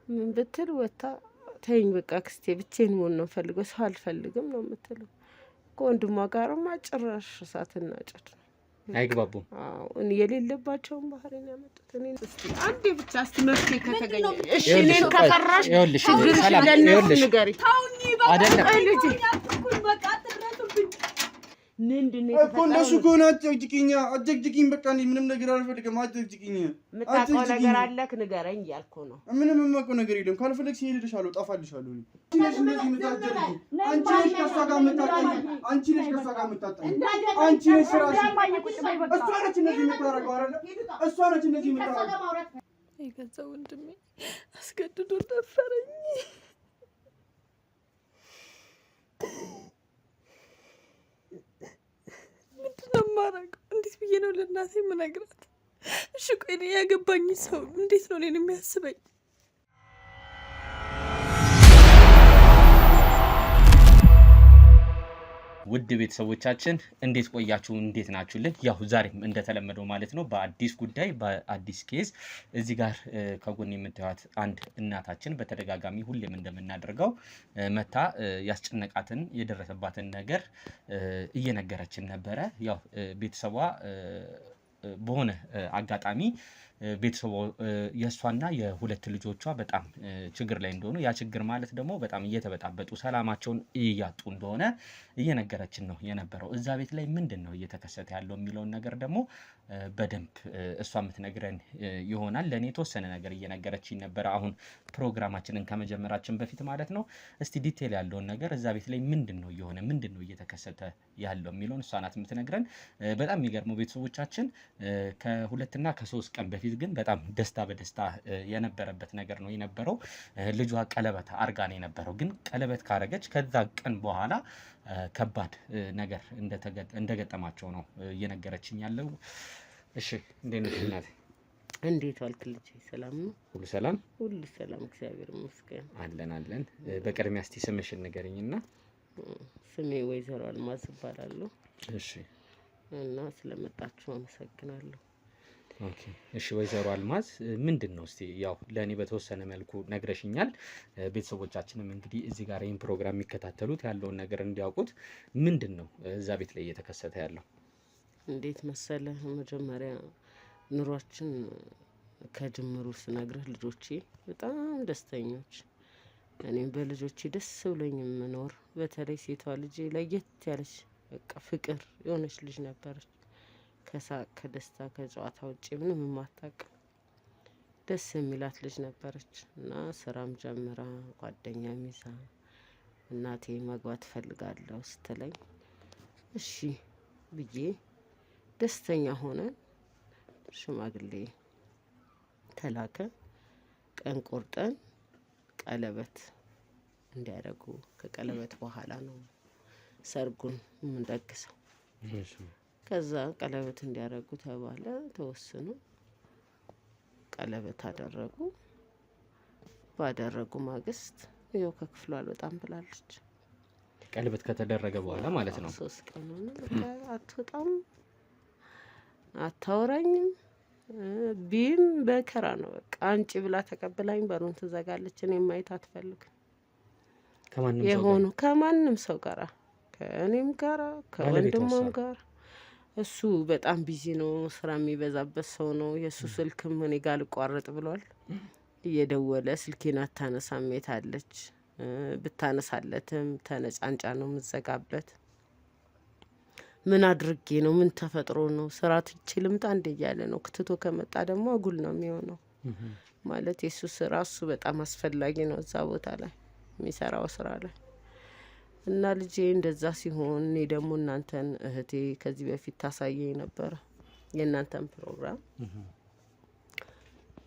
ምን ብትል ወታ ተይኝ በቃ አክስቴ ብቻዬን መሆን ነው ፈልገው ሰው አልፈልግም ነው የምትለው። ከወንድሟ ጋርማ ጭራሽ እሳትና ጭድ አይግባቡም። አዎ እኔ የሌለባቸውን ባህሪ ነው ያመጡት። እኔ እስቲ አንዴ ብቻ እስቲ መፍትሄ ከተገኘ እሺ እኔን ከፈራሽ ይኸውልሽ ሰላም ይኸውልሽ አይደለም ልጅ በቃ አትረቱብኝ ምንድነው እኮ እንደሱ ከሆነ አትጨቅጭቂኝ በቃ እኔ ምንም ነገር አልፈልግም አትጨቅጭቂኝ የምታውቀው ነገር አለክ ንገረኝ እያልኩ ነው ምንም የማውቀው ነገር የለም ካልፈለግሽ እሄድልሻለሁ ጠፋልሻለሁ አንቺ ነሽ ከእሷ ጋር የምታጣኝ አንቺ ነሽ ስራሽ እሷ ነች እንደዚህ የምታረገው አይደለ እሷ ነች እንደዚህ የምታረገው የገዛ ወንድሜ አስገድዶ ደፈረኝ ማራቅ እንዴት ብዬ ነው ለእናቴ የምነግራት? እሺ ቆይ እኔ ያገባኝ ሰው እንዴት ነው እኔን የሚያስበኝ? ውድ ቤተሰቦቻችን እንዴት ቆያችሁ? እንዴት ናችሁልን? ያው ዛሬም እንደተለመደው ማለት ነው በአዲስ ጉዳይ በአዲስ ኬዝ እዚህ ጋር ከጎን የምታዩት አንድ እናታችን በተደጋጋሚ ሁሌም እንደምናደርገው መታ ያስጨነቃትን የደረሰባትን ነገር እየነገረችን ነበረ። ያው ቤተሰቧ በሆነ አጋጣሚ ቤተሰቡ የሷና የሁለት ልጆቿ በጣም ችግር ላይ እንደሆኑ ያ ችግር ማለት ደግሞ በጣም እየተበጣበጡ ሰላማቸውን እያጡ እንደሆነ እየነገረችን ነው የነበረው። እዛ ቤት ላይ ምንድነው እየተከሰተ ያለው የሚለውን ነገር ደግሞ በደንብ እሷ የምትነግረን ይሆናል። ለኔ የተወሰነ ነገር እየነገረችኝ ነበር አሁን ፕሮግራማችንን ከመጀመራችን በፊት ማለት ነው። እስቲ ዲቴል ያለውን ነገር እዛ ቤት ላይ ምንድነው የሆነ ምንድነው እየተከሰተ ያለው የሚለውን እሷ ናት የምትነግረን። በጣም የሚገርመው ቤተሰቦቻችን ከሁለትና ከሶስት ቀን በፊት ግን በጣም ደስታ በደስታ የነበረበት ነገር ነው የነበረው። ልጇ ቀለበት አርጋ ነው የነበረው። ግን ቀለበት ካረገች ከዛ ቀን በኋላ ከባድ ነገር እንደገጠማቸው ነው እየነገረችኝ ያለው። እሺ እንዴት ነሽ እናቴ? እንዴት ዋልክ ልጄ? ሰላም ነው? ሁሉ ሰላም? ሁሉ ሰላም እግዚአብሔር ይመስገን። አለን። በቅድሚያ እስቲ ስምሽን ንገሪኝና። ስሜ ወይዘሮ አልማዝ እባላለሁ። እሺ እና ስለመጣችሁ አመሰግናለሁ። ኦኬ እሺ ወይዘሮ አልማዝ ምንድነው እስቲ ያው ለኔ በተወሰነ መልኩ ነግረሽኛል። ቤተሰቦቻችንም እንግዲህ እዚህ ጋር ይሄን ፕሮግራም የሚከታተሉት ያለውን ነገር እንዲያውቁት ምንድነው እዛ ቤት ላይ እየተከሰተ ያለው? እንዴት መሰለህ መጀመሪያ ኑሯችን ከጅምሩ ስነግርህ ልጆቼ በጣም ደስተኞች እኔም በልጆቼ ደስ ብሎኝ የምኖር በተለይ ሴቷ ልጄ ለየት ያለች በቃ ፍቅር የሆነች ልጅ ነበረች። ከሳቅ ከደስታ ከጨዋታ ውጪ ምንም የማታውቅ ደስ የሚላት ልጅ ነበረች እና ስራም ጀምራ ጓደኛም ይዛ እናቴ ማግባት እፈልጋለሁ ስትለኝ እሺ ብዬ ደስተኛ ሆነን ሽማግሌ ተላከ። ቀን ቆርጠን ቀለበት እንዲያደርጉ ከቀለበት በኋላ ነው ሰርጉን የምንደግሰው። ከዛ ቀለበት እንዲያደርጉ ተባለ ተወስኖ ቀለበት አደረጉ። ባደረጉ ማግስት ይኸው ከክፍሉ አልወጣም ብላለች። ቀለበት ከተደረገ በኋላ ማለት ነው። 3 ቀን ነው አትወጣም አታወራኝም ቢም በከራ ነው በቃ አንቺ ብላ ተቀብላኝ በሩን ትዘጋለች። እኔ ማየት አትፈልግም ከማንም ሰው ጋር ከእኔም ጋር ከወንድሟም ጋር። እሱ በጣም ቢዚ ነው ስራ የሚበዛበት ሰው ነው። የሱ ስልክም እኔ ጋር ልቋረጥ ብሏል። እየደወለ ስልኬን አታነሳም የት አለች ብታነሳለትም ተነጫንጫ ነው የምዘጋበት። ምን አድርጌ ነው ምን ተፈጥሮ ነው ስራ ትቼ ልምጣ እንደ እያለ ነው። ክትቶ ከመጣ ደግሞ አጉል ነው የሚሆነው። ማለት የሱ ስራ እሱ በጣም አስፈላጊ ነው እዛ ቦታ ላይ የሚሰራው ስራ ላይ እና ልጄ እንደዛ ሲሆን እኔ ደግሞ እናንተን እህቴ ከዚህ በፊት ታሳየኝ ነበር የእናንተን ፕሮግራም።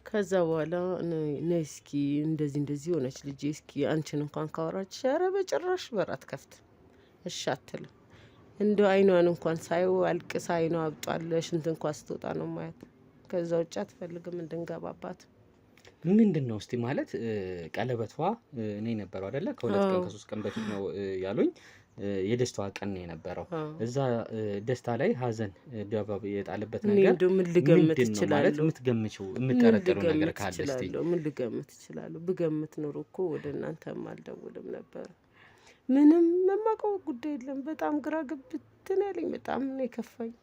ከዛ በኋላ ነይ እስኪ እንደዚህ ሆነች ልጄ እስኪ አንቺን እንኳን ካወራች ኧረ በጭራሽ በራት ከፍት እሺ አትልም። እንደው አይኗን እንኳን ሳይው አልቅሳ አይኗ አብጧል። ሽንት እንኳን ስትወጣ ነው ማየት። ከዛ ውጭ አትፈልግም እንድንገባባት። ምንድነው እስቲ ማለት ቀለበቷ እኔ ነበርው አይደለ ከ2 ቀን ከ3 ቀን በፊት ነው ያሉኝ። የደስታዋ ቀን ነው የነበረው። እዛ ደስታ ላይ ሀዘን ደባብ የጣለበት ነገር ምን ልገምት ይችላል ማለት የምትገምጪው የምትጠረጠሩ ነገር ካለ እስቲ ምን ልገምት ይችላል? ብገምት ኖሮ እኮ ወደ እናንተም አልደውልም ነበር። ምንም የማውቀው ጉዳይ የለም። በጣም ግራ ገብትን ያለኝ በጣም ነው የከፋኝ።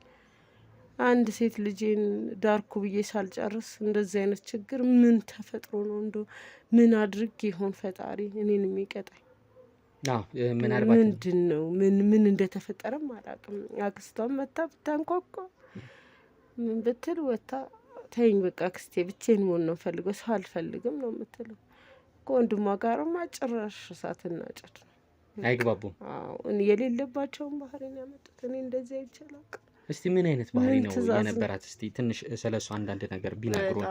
አንድ ሴት ልጄን ዳርኩ ብዬ ሳልጨርስ እንደዚህ አይነት ችግር ምን ተፈጥሮ ነው? እንደው ምን አድርግ ይሆን ፈጣሪ እኔን የሚቀጣኝ? ምናልባት ምንድን ነው ምን እንደተፈጠረም አላውቅም። አክስቷም መታ ብታንኳኳ ምን ብትል ወታ ተይኝ በቃ አክስቴ ብቻዬን መሆን ነው ፈልገው ሰው አልፈልግም ነው የምትለው። ከወንድሟ ጋርም ጭራሽ እሳትና ጭድ ነው። አይግባቡም። እኔ የሌለባቸውን ባህሪ ነው ያመጡት። እኔ እንደዚህ አይቻላቅ። እስቲ ምን አይነት ባህሪ ነው የነበራት? እስቲ ትንሽ ስለሱ አንዳንድ ነገር ቢነግሩን።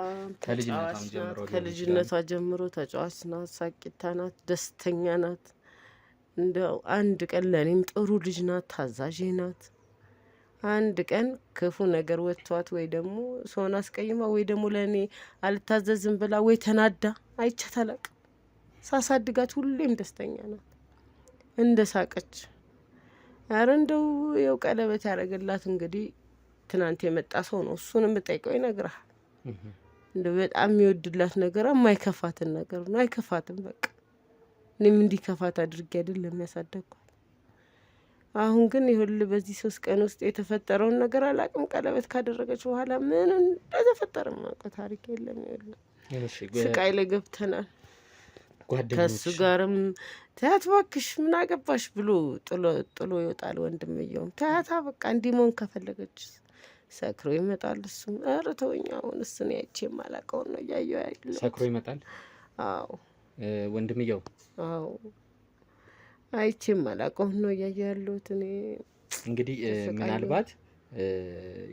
ከልጅነቷ ጀምሮ ተጫዋች ናት፣ ሳቂታ ናት፣ ደስተኛ ናት። እንደው አንድ ቀን ለእኔም ጥሩ ልጅ ናት፣ ታዛዥ ናት። አንድ ቀን ክፉ ነገር ወጥቷት ወይ ደግሞ ሰውን አስቀይማ ወይ ደግሞ ለእኔ አልታዘዝም ብላ ወይ ተናዳ አይቻት አላቅም። ሳሳድጋት ሁሌም ደስተኛ ናት፣ እንደ ሳቀች። ኧረ እንደው የው ቀለበት ያደረገላት እንግዲህ ትናንት የመጣ ሰው ነው። እሱን የምጠይቀው ይነግርሃል። እንደው በጣም የሚወድላት ነገር የማይከፋትን ነገር ነው። አይከፋትም በቃ። እኔም እንዲከፋት አድርጌ አይደለም ያሳደግኳት። አሁን ግን ይኸውልህ በዚህ 3 ቀን ውስጥ የተፈጠረውን ነገር አላቅም። ቀለበት ካደረገች በኋላ ምን እንደተፈጠረ ማውቀው ታሪክ የለም። ይኸውልህ ስቃይ ላይ ገብተናል። ከሱ ጋርም ተያት እባክሽ ምን አገባሽ ብሎ ጥሎ ይወጣል። ወንድምየውም ተያታ በቃ እንዲሞን ከፈለገች ሰክሮ ይመጣል። እሱም ኧረ ተወኝ አሁን እሱን ያቺ የማላውቀውን ነው እያየሁ ያለው። ሰክሮ ይመጣል። አዎ ወንድምየው አዎ አይቼ የማላውቀውን ነው እያየሁ ያለሁት እኔ። እንግዲህ ምናልባት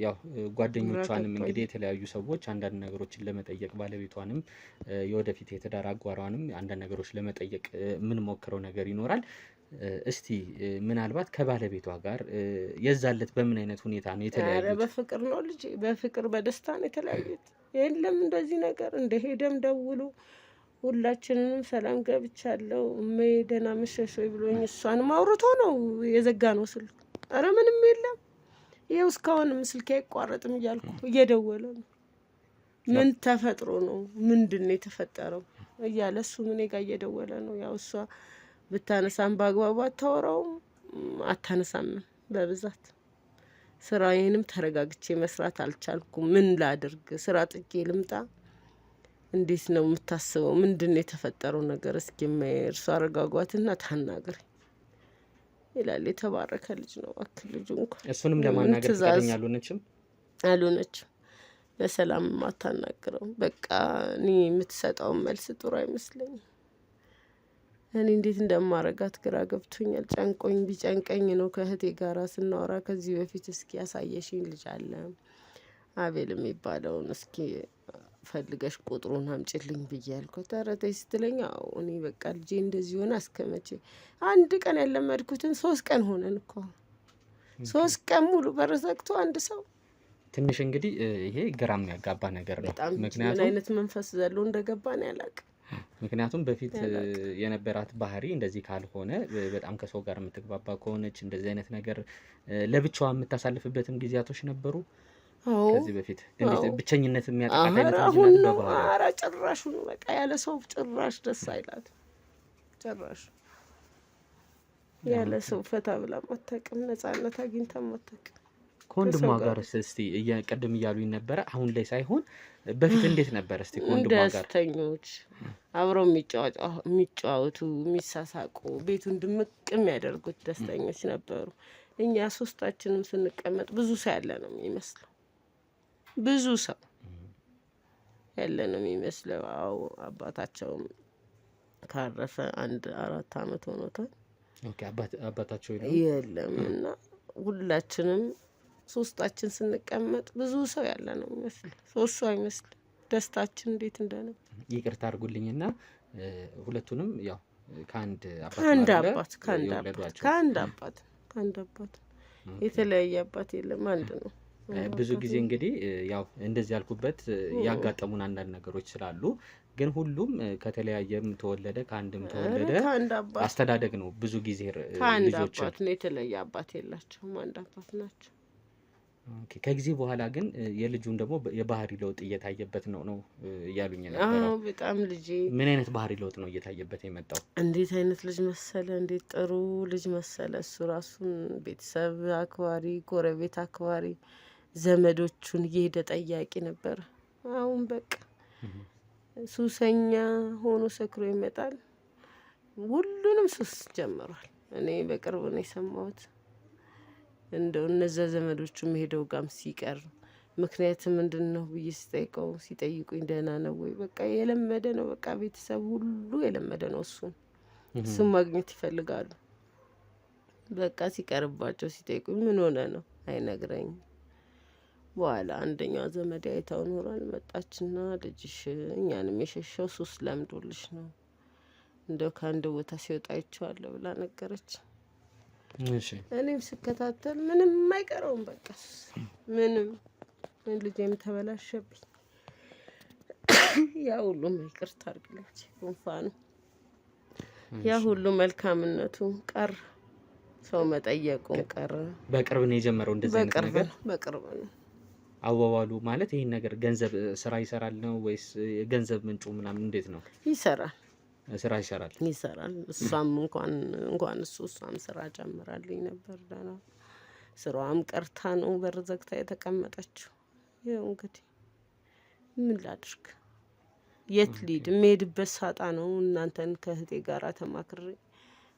ያው ጓደኞቿንም እንግዲህ የተለያዩ ሰዎች አንዳንድ ነገሮችን ለመጠየቅ ባለቤቷንም የወደፊት የትዳር አጓሯንም አንዳንድ ነገሮች ለመጠየቅ ምን ሞክረው ነገር ይኖራል። እስቲ ምናልባት ከባለቤቷ ጋር የዛለት በምን አይነት ሁኔታ ነው የተለያዩት? ኧረ በፍቅር ነው ልጅ፣ በፍቅር በደስታ ነው የተለያዩት። የለም እንደዚህ ነገር እንደሄደም ደውሎ ሁላችንንም ሰላም ገብቻለሁ እመዬ ደህና መሸሽ ወይ ብሎኝ እሷንም አውርቶ ነው የዘጋ ነው ስልክ። ኧረ ምንም የለም። ይኸው እስካሁንም ስልኬ አይቋረጥም እያልኩ እየደወለ ነው። ምን ተፈጥሮ ነው ምንድን ነው የተፈጠረው እያለ እሱ እኔ ጋር እየደወለ ነው። ያው እሷ ብታነሳም በአግባቡ አታወራውም፣ አታነሳምም በብዛት። ስራዬንም ተረጋግቼ መስራት አልቻልኩም። ምን ላድርግ? ስራ ጥቄ ልምጣ? እንዴት ነው የምታስበው? ምንድን ነው የተፈጠረው ነገር? እስኪ እርሷ አረጋጓትና ታናግረኝ ይላል። የተባረከ ልጅ ነው እባክህ ልጁ እንኳን እሱንም ለማናገር ፈቃደኛ አልሆነችም። በሰላም ማታናግረው በቃ እኔ የምትሰጠውን መልስ ጥሩ አይመስለኝም። እኔ እንዴት እንደማረጋት ግራ ገብቶኛል። ጨንቆኝ ቢጨንቀኝ ነው ከእህቴ ጋራ ስናወራ ከዚህ በፊት እስኪ ያሳየሽኝ ልጅ አለ አቤል የሚባለውን እስኪ ፈልገሽ ቁጥሩን አምጪልኝ ብዬ ያልኩት። ኧረ ተይ ስትለኝ አዎ እኔ በቃ ልጄ እንደዚህ ሆነ አስከመቼ አንድ ቀን ያለመድኩትን 3 ቀን ሆነን እኮ 3 ቀን ሙሉ በር ዘግቶ አንድ ሰው ትንሽ እንግዲህ ይሄ ግራም ያጋባ ነገር ነው። ምክንያቱም ምን አይነት መንፈስ ዘሎ እንደገባን ያላቅ። ምክንያቱም በፊት የነበራት ባህሪ እንደዚህ ካልሆነ በጣም ከሰው ጋር የምትግባባ ከሆነች እንደዚህ አይነት ነገር ለብቻዋ የምታሳልፍበትም ጊዜያቶች ነበሩ። ከዚህ በፊት እንዴት ብቸኝነት የሚያጠቃት አይነት አሁን ነው። ኧረ ጭራሽ ነው በቃ ያለ ሰው ጭራሽ ደስ አይላት። ጭራሽ ያለ ሰው ፈታ ብላ ማታውቅም፣ ነፃነት አግኝታ ማታውቅም። ከወንድሟ ጋር እስቲ ቅድም እያሉኝ ነበረ፣ አሁን ላይ ሳይሆን በፊት እንዴት ነበር? እስቲ ከወንድሟ ጋር ደስተኞች፣ አብረው የሚጫወቱ የሚሳሳቁ፣ ቤቱን ድምቅ የሚያደርጉት ደስተኞች ነበሩ። እኛ 3ታችንም ስንቀመጥ ብዙ ሰው ያለ ነው የሚመስለው፣ ብዙ ሰው ያለ ነው የሚመስለው። አዎ አባታቸውም ካረፈ 4 አመት ሆኖታል። ኦኬ አባታቸው የለም እና ሁላችንም 3ታችን ስንቀመጥ ብዙ ሰው ያለ ነው የሚመስለው፣ 3 ሰው አይመስልም። ደስታችን እንዴት እንደነበር ይቅርታ አድርጉልኝና ሁለቱንም ያው ከአንድ አባት የተለያየ አባት የለም፣ አንድ ነው። ብዙ ጊዜ እንግዲህ ያው እንደዚህ ያልኩበት ያጋጠሙን አንዳንድ ነገሮች ስላሉ ግን ሁሉም ከተለያየም ተወለደ ከአንድም ተወለደ አስተዳደግ ነው። ብዙ ጊዜ ልጆች አባት ነው የተለየ አባት የላቸውም፣ አንድ አባት ናቸው። ከጊዜ በኋላ ግን የልጁን ደግሞ የባህሪ ለውጥ እየታየበት ነው እያሉኝ ነበር። በጣም ልጄ ምን አይነት ባህሪ ለውጥ ነው እየታየበት የመጣው? እንዴት አይነት ልጅ መሰለ፣ እንዴት ጥሩ ልጅ መሰለ። እሱ ራሱን ቤተሰብ አክባሪ፣ ጎረቤት አክባሪ፣ ዘመዶቹን እየሄደ ጠያቂ ነበር። አሁን በቃ ሱሰኛ ሆኖ ሰክሮ ይመጣል። ሁሉንም ሱስ ጀምሯል። እኔ በቅርብ ነው የሰማሁት። እንደው እነዛ ዘመዶቹ ሄደው ጋም ሲቀር ምክንያት ምንድነው ብዬ ሲጠይቁኝ ደህና ነው ወይ በቃ የለመደ ነው። በቃ ቤተሰብ ሁሉ የለመደ ነው። እሱን ማግኘት ይፈልጋሉ። በቃ ሲቀርባቸው ሲጠይቁኝ ምን ሆነ ነው አይነግረኝም። በኋላ አንደኛው ዘመድ አይታው ኖሯል። መጣችና ልጅሽ እኛንም የሸሸው ሱስ ለምዶልሽ ነው፣ እንደው ከአንድ ቦታ ሲወጣ አይቼዋለሁ ብላ ነገረች። እኔም ስከታተል ምንም የማይቀረውም በቃ ምንም ልጄም ተበላሸብኝ። ያ ሁሉ ይቅርታ አድርግልኝ ጉንፋኑ፣ ያ ሁሉ መልካምነቱ ቀረ፣ ሰው መጠየቁ ቀረ። በቅርብ ነው የጀመረው እንደዚህ አይነት ነገር? በቅርብ ነው። አዋዋሉ ማለት ይሄን ነገር ገንዘብ ስራ ይሰራል ነው ወይስ የገንዘብ ምንጩ ምናምን እንዴት ነው? ይሰራል፣ ስራ ይሰራል። እሷም እንኳን እሷም ስራ ጀምራልኝ ነበር። ደህና ስራዋም ቀርታ ነው በር ዘግታ የተቀመጠችው። ይኸው እንግዲህ ምን ላድርግ፣ የት ሊድ የምሄድበት ሳጣ ነው። እናንተን ከእህቴ ጋር ተማክሬ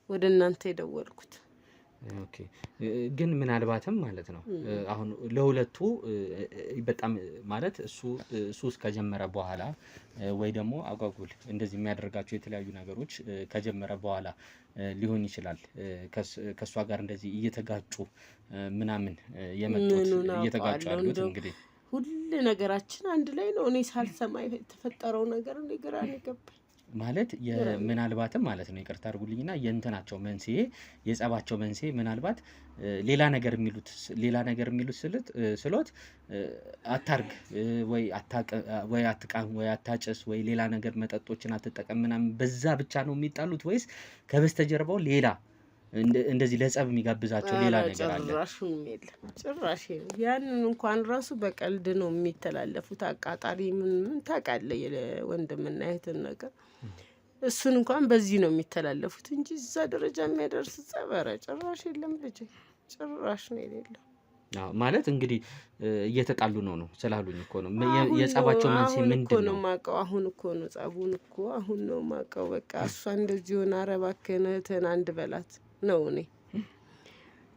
ወደ እናንተ የደወልኩት። ኦኬ ግን ምናልባትም ማለት ነው አሁን ለሁለቱ በጣም ማለት እሱ ከጀመረ በኋላ ወይ ደግሞ አጓጉል እንደዚህ የሚያደርጋቸው የተለያዩ ነገሮች ከጀመረ በኋላ ሊሆን ይችላል ከሷ ጋር እንደዚህ እየተጋጩ ምናምን የመጡት እየተጋጩ ያሉት። እንግዲህ ሁሉ ነገራችን አንድ ላይ ነው። እኔ ሳልሰማ የተፈጠረው ነገር እኔ ግራ ነው የገባኝ። ማለት ምናልባትም ማለት ነው ይቅርታ አድርጉልኝና የእንትናቸው መንስኤ የጸባቸው መንስኤ ምናልባት ሌላ ነገር የሚሉት ስሎት አታርግ ወይ አትቃም ወይ አታጭስ ወይ ሌላ ነገር መጠጦችን አትጠቀም ምናምን በዛ ብቻ ነው የሚጣሉት ወይስ ከበስተጀርባው ሌላ እንደዚህ ለጸብ የሚጋብዛቸው ሌላ ነገር አለ? ጭራሽ ያንን እንኳን ራሱ በቀልድ ነው የሚተላለፉት። አቃጣሪ ምን ታውቃለህ የወንድምና እህትን ነገር እሱን እንኳን በዚህ ነው የሚተላለፉት እንጂ እዛ ደረጃ የሚያደርስ ጸበረ ጭራሽ የለም። ልጅ ጭራሽ ነው የሌለው። ማለት እንግዲህ እየተጣሉ ነው ስላሉኝ እኮ ነው የጸባቸው መንስኤ ምንድን ነው ማቀው። አሁን እኮ ነው ጸቡን እኮ አሁን ነው ማቀው። በቃ እሷ እንደዚህ ሆነ አረባከነ ተን አንድ በላት ነው እኔ።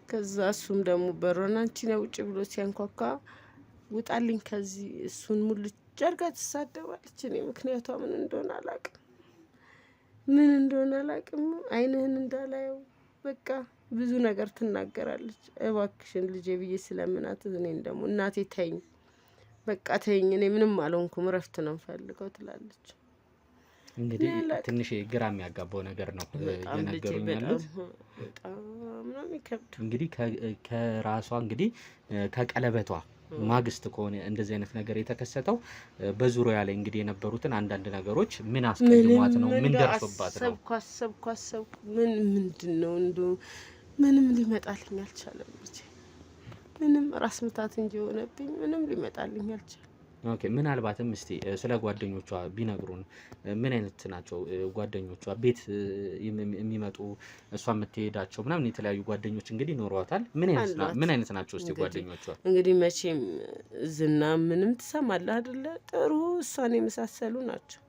ከዛ እሱም ደግሞ በሮና አንቺ ነው ውጭ ብሎ ሲያንኳኳ ውጣልኝ ከዚህ እሱን ሙልጭ አድርጋ ትሳደባለች። እኔ ምክንያቷ ምን እንደሆነ አላውቅም። አይንህን እንዳላየው በቃ ብዙ ነገር ትናገራለች። እባክሽን ልጄ ብዬ ስለምናት እኔን ደግሞ እናቴ ተይኝ በቃ ተይኝ፣ እኔ ምንም አልሆንኩም እረፍት ነው ፈልገው ትላለች። እንግዲህ ትንሽ ግራ የሚያጋባው ነገር ነው የነገሩኝ ያሉት። በጣም ይከብድ። እንግዲህ ከራሷ እንግዲህ ከቀለበቷ ማግስት ከሆነ እንደዚህ አይነት ነገር የተከሰተው በዙሪያ ላይ እንግዲህ የነበሩትን አንዳንድ ነገሮች ምን አስቀድሟት ነው ምን ደርሶባት ነው? አሰብኩ ምንድነው እንደው ምንም ሊመጣልኝ አልቻለም። ልጅ ምንም ራስ ምታት እንጂ ሆነብኝ። ምንም ሊመጣልኝ አልቻለም። ኦኬ ምናልባትም እስቲ ስለ ጓደኞቿ ቢነግሩን። ምን አይነት ናቸው ጓደኞቿ? ቤት የሚመጡ እሷ የምትሄዳቸው ምናምን የተለያዩ ጓደኞች እንግዲህ ኖሯታል። ምን አይነት ናቸው እስቲ ጓደኞቿ? እንግዲህ መቼም ዝና ምንም ትሰማለህ አይደለ? ጥሩ እሷን የመሳሰሉ ናቸው።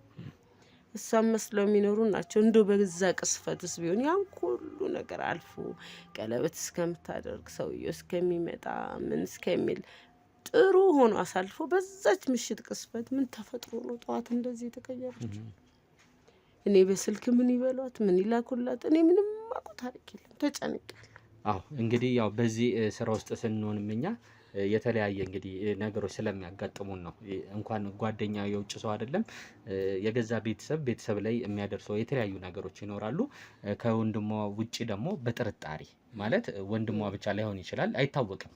እሷን መስለው የሚኖሩ ናቸው። እንደው በዛ ቅስፈትስ ቢሆን ያን ሁሉ ነገር አልፎ ቀለበት እስከምታደርግ ሰውዬው እስከሚመጣ ምን እስከሚል ጥሩ ሆኖ አሳልፎ በዛች ምሽት ቅስፈት ምን ተፈጥሮ ነው ጠዋት እንደዚህ የተቀየረች? እኔ በስልክ ምን ይበሏት ምን ይላኩላት እኔ ምንም አውቀው ታሪክ የለም። ተጨንቄያለሁ። አዎ እንግዲህ ያው በዚህ ስራ ውስጥ ስንሆንም እኛ የተለያየ እንግዲህ ነገሮች ስለሚያጋጥሙን ነው። እንኳን ጓደኛ የውጭ ሰው አይደለም የገዛ ቤተሰብ ላይ የሚያደርሰው የተለያዩ ነገሮች ይኖራሉ። ከወንድሟ ውጪ ደግሞ በጥርጣሬ ማለት ወንድሟ ብቻ ላይሆን ይችላል አይታወቅም።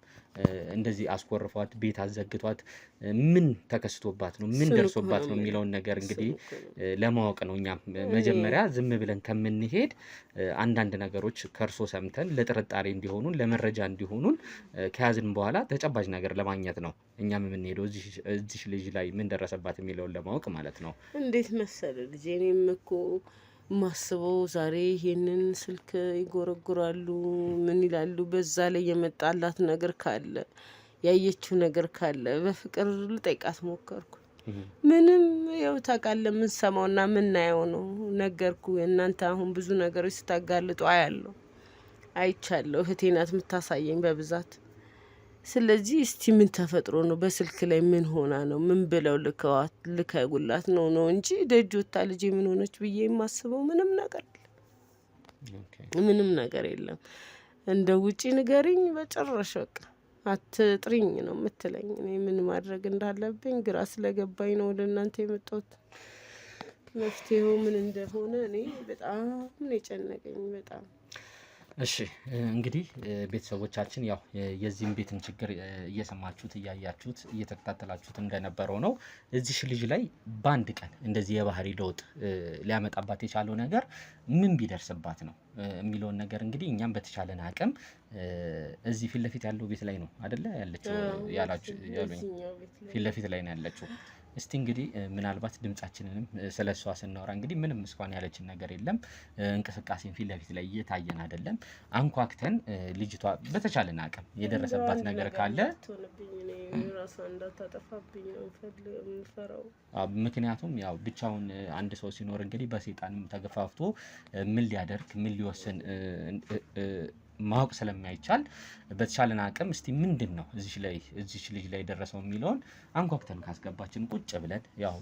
እንደዚህ አስቆርፏት ቤት አዘግቷት ምን ተከስቶባት ነው ምን ደርሶባት ነው የሚለውን ነገር እንግዲህ ለማወቅ ነው። እኛም መጀመሪያ ዝም ብለን ከምንሄድ አንዳንድ ነገሮች ከርሶ ሰምተን ለጥርጣሬ እንዲሆኑን ለመረጃ እንዲሆኑን ከያዝን በኋላ ተጨባጭ ነገር ለማግኘት ነው እኛም የምንሄደው እዚህ ልጅ ላይ ምን ደረሰባት የሚለውን ለማወቅ ማለት ነው። እንዴት መሰለ ልጄ እኔም እኮ ማስበው ዛሬ ይሄንን ስልክ ይጎረጉራሉ ምን ይላሉ በዛ ላይ የመጣላት ነገር ካለ ያየችው ነገር ካለ በፍቅር ልጠይቃት ሞከርኩ። ምንም ያው ታውቃለህ የምንሰማውና የምናየው ነው። ነገርኩ እናንተ አሁን ብዙ ነገሮች ስታጋልጡ አያለሁ አይቻለሁ። እህቴ ናት የምታሳየኝ በብዛት። ስለዚህ እስቲ ምን ተፈጥሮ ነው በስልክ ላይ ምን ሆና ነው ምን ብለው ልከውላት ነው እንጂ ደጅ ወጣ ልጄ ምን ሆነች ብዬ የማስበው ምንም ነገር የለም። ምንም ነገር የለም። እንደ ውጪ ንገሪኝ በጭራሽ በቃ አትጥሪኝ ነው የምትለኝ። እኔ ምን ማድረግ እንዳለብኝ ግራ ስለገባኝ ነው ወደ እናንተ የመጣሁት። መፍትሄው ምን እንደሆነ እኔ በጣም ነው የጨነቀኝ በጣም። እሺ እንግዲህ ቤተሰቦቻችን ያው የዚህን ቤትን ችግር እየሰማችሁት እያያችሁት እየተከታተላችሁት እንደነበረው ነው። እዚህ ልጅ ላይ በአንድ ቀን እንደዚህ የባህሪ ለውጥ ሊያመጣባት የቻለው ነገር ምን ቢደርስባት ነው የሚለውን ነገር እንግዲህ እኛም በተቻለን አቅም እዚህ ፊት ለፊት ያለው ቤት ላይ ነው አይደለ ያለችው ያላችሁ ያሉኝ ፊት ለፊት ላይ ነው ያለችው። እስቲ እንግዲህ ምናልባት ድምጻችንንም ስለሷ ስናወራ እንግዲህ ምንም እስካሁን ያለችን ነገር የለም። እንቅስቃሴን ፊት ለፊት ላይ እየታየን አይደለም። አንኳክተን ልጅቷ በተቻለን አቅም የደረሰባት ነገር ካለ ምክንያቱም ያው ብቻውን አንድ ሰው ሲኖር እንግዲህ በሰይጣንም ተገፋፍቶ ምን ሊያደርግ ምን ሊወስን ማወቅ ስለማይቻል በተቻለን አቅም እስቲ ምንድነው እዚህ ልጅ ላይ ደረሰው የሚለውን አንኳክተን ካስገባችን ቁጭ ብለን ያው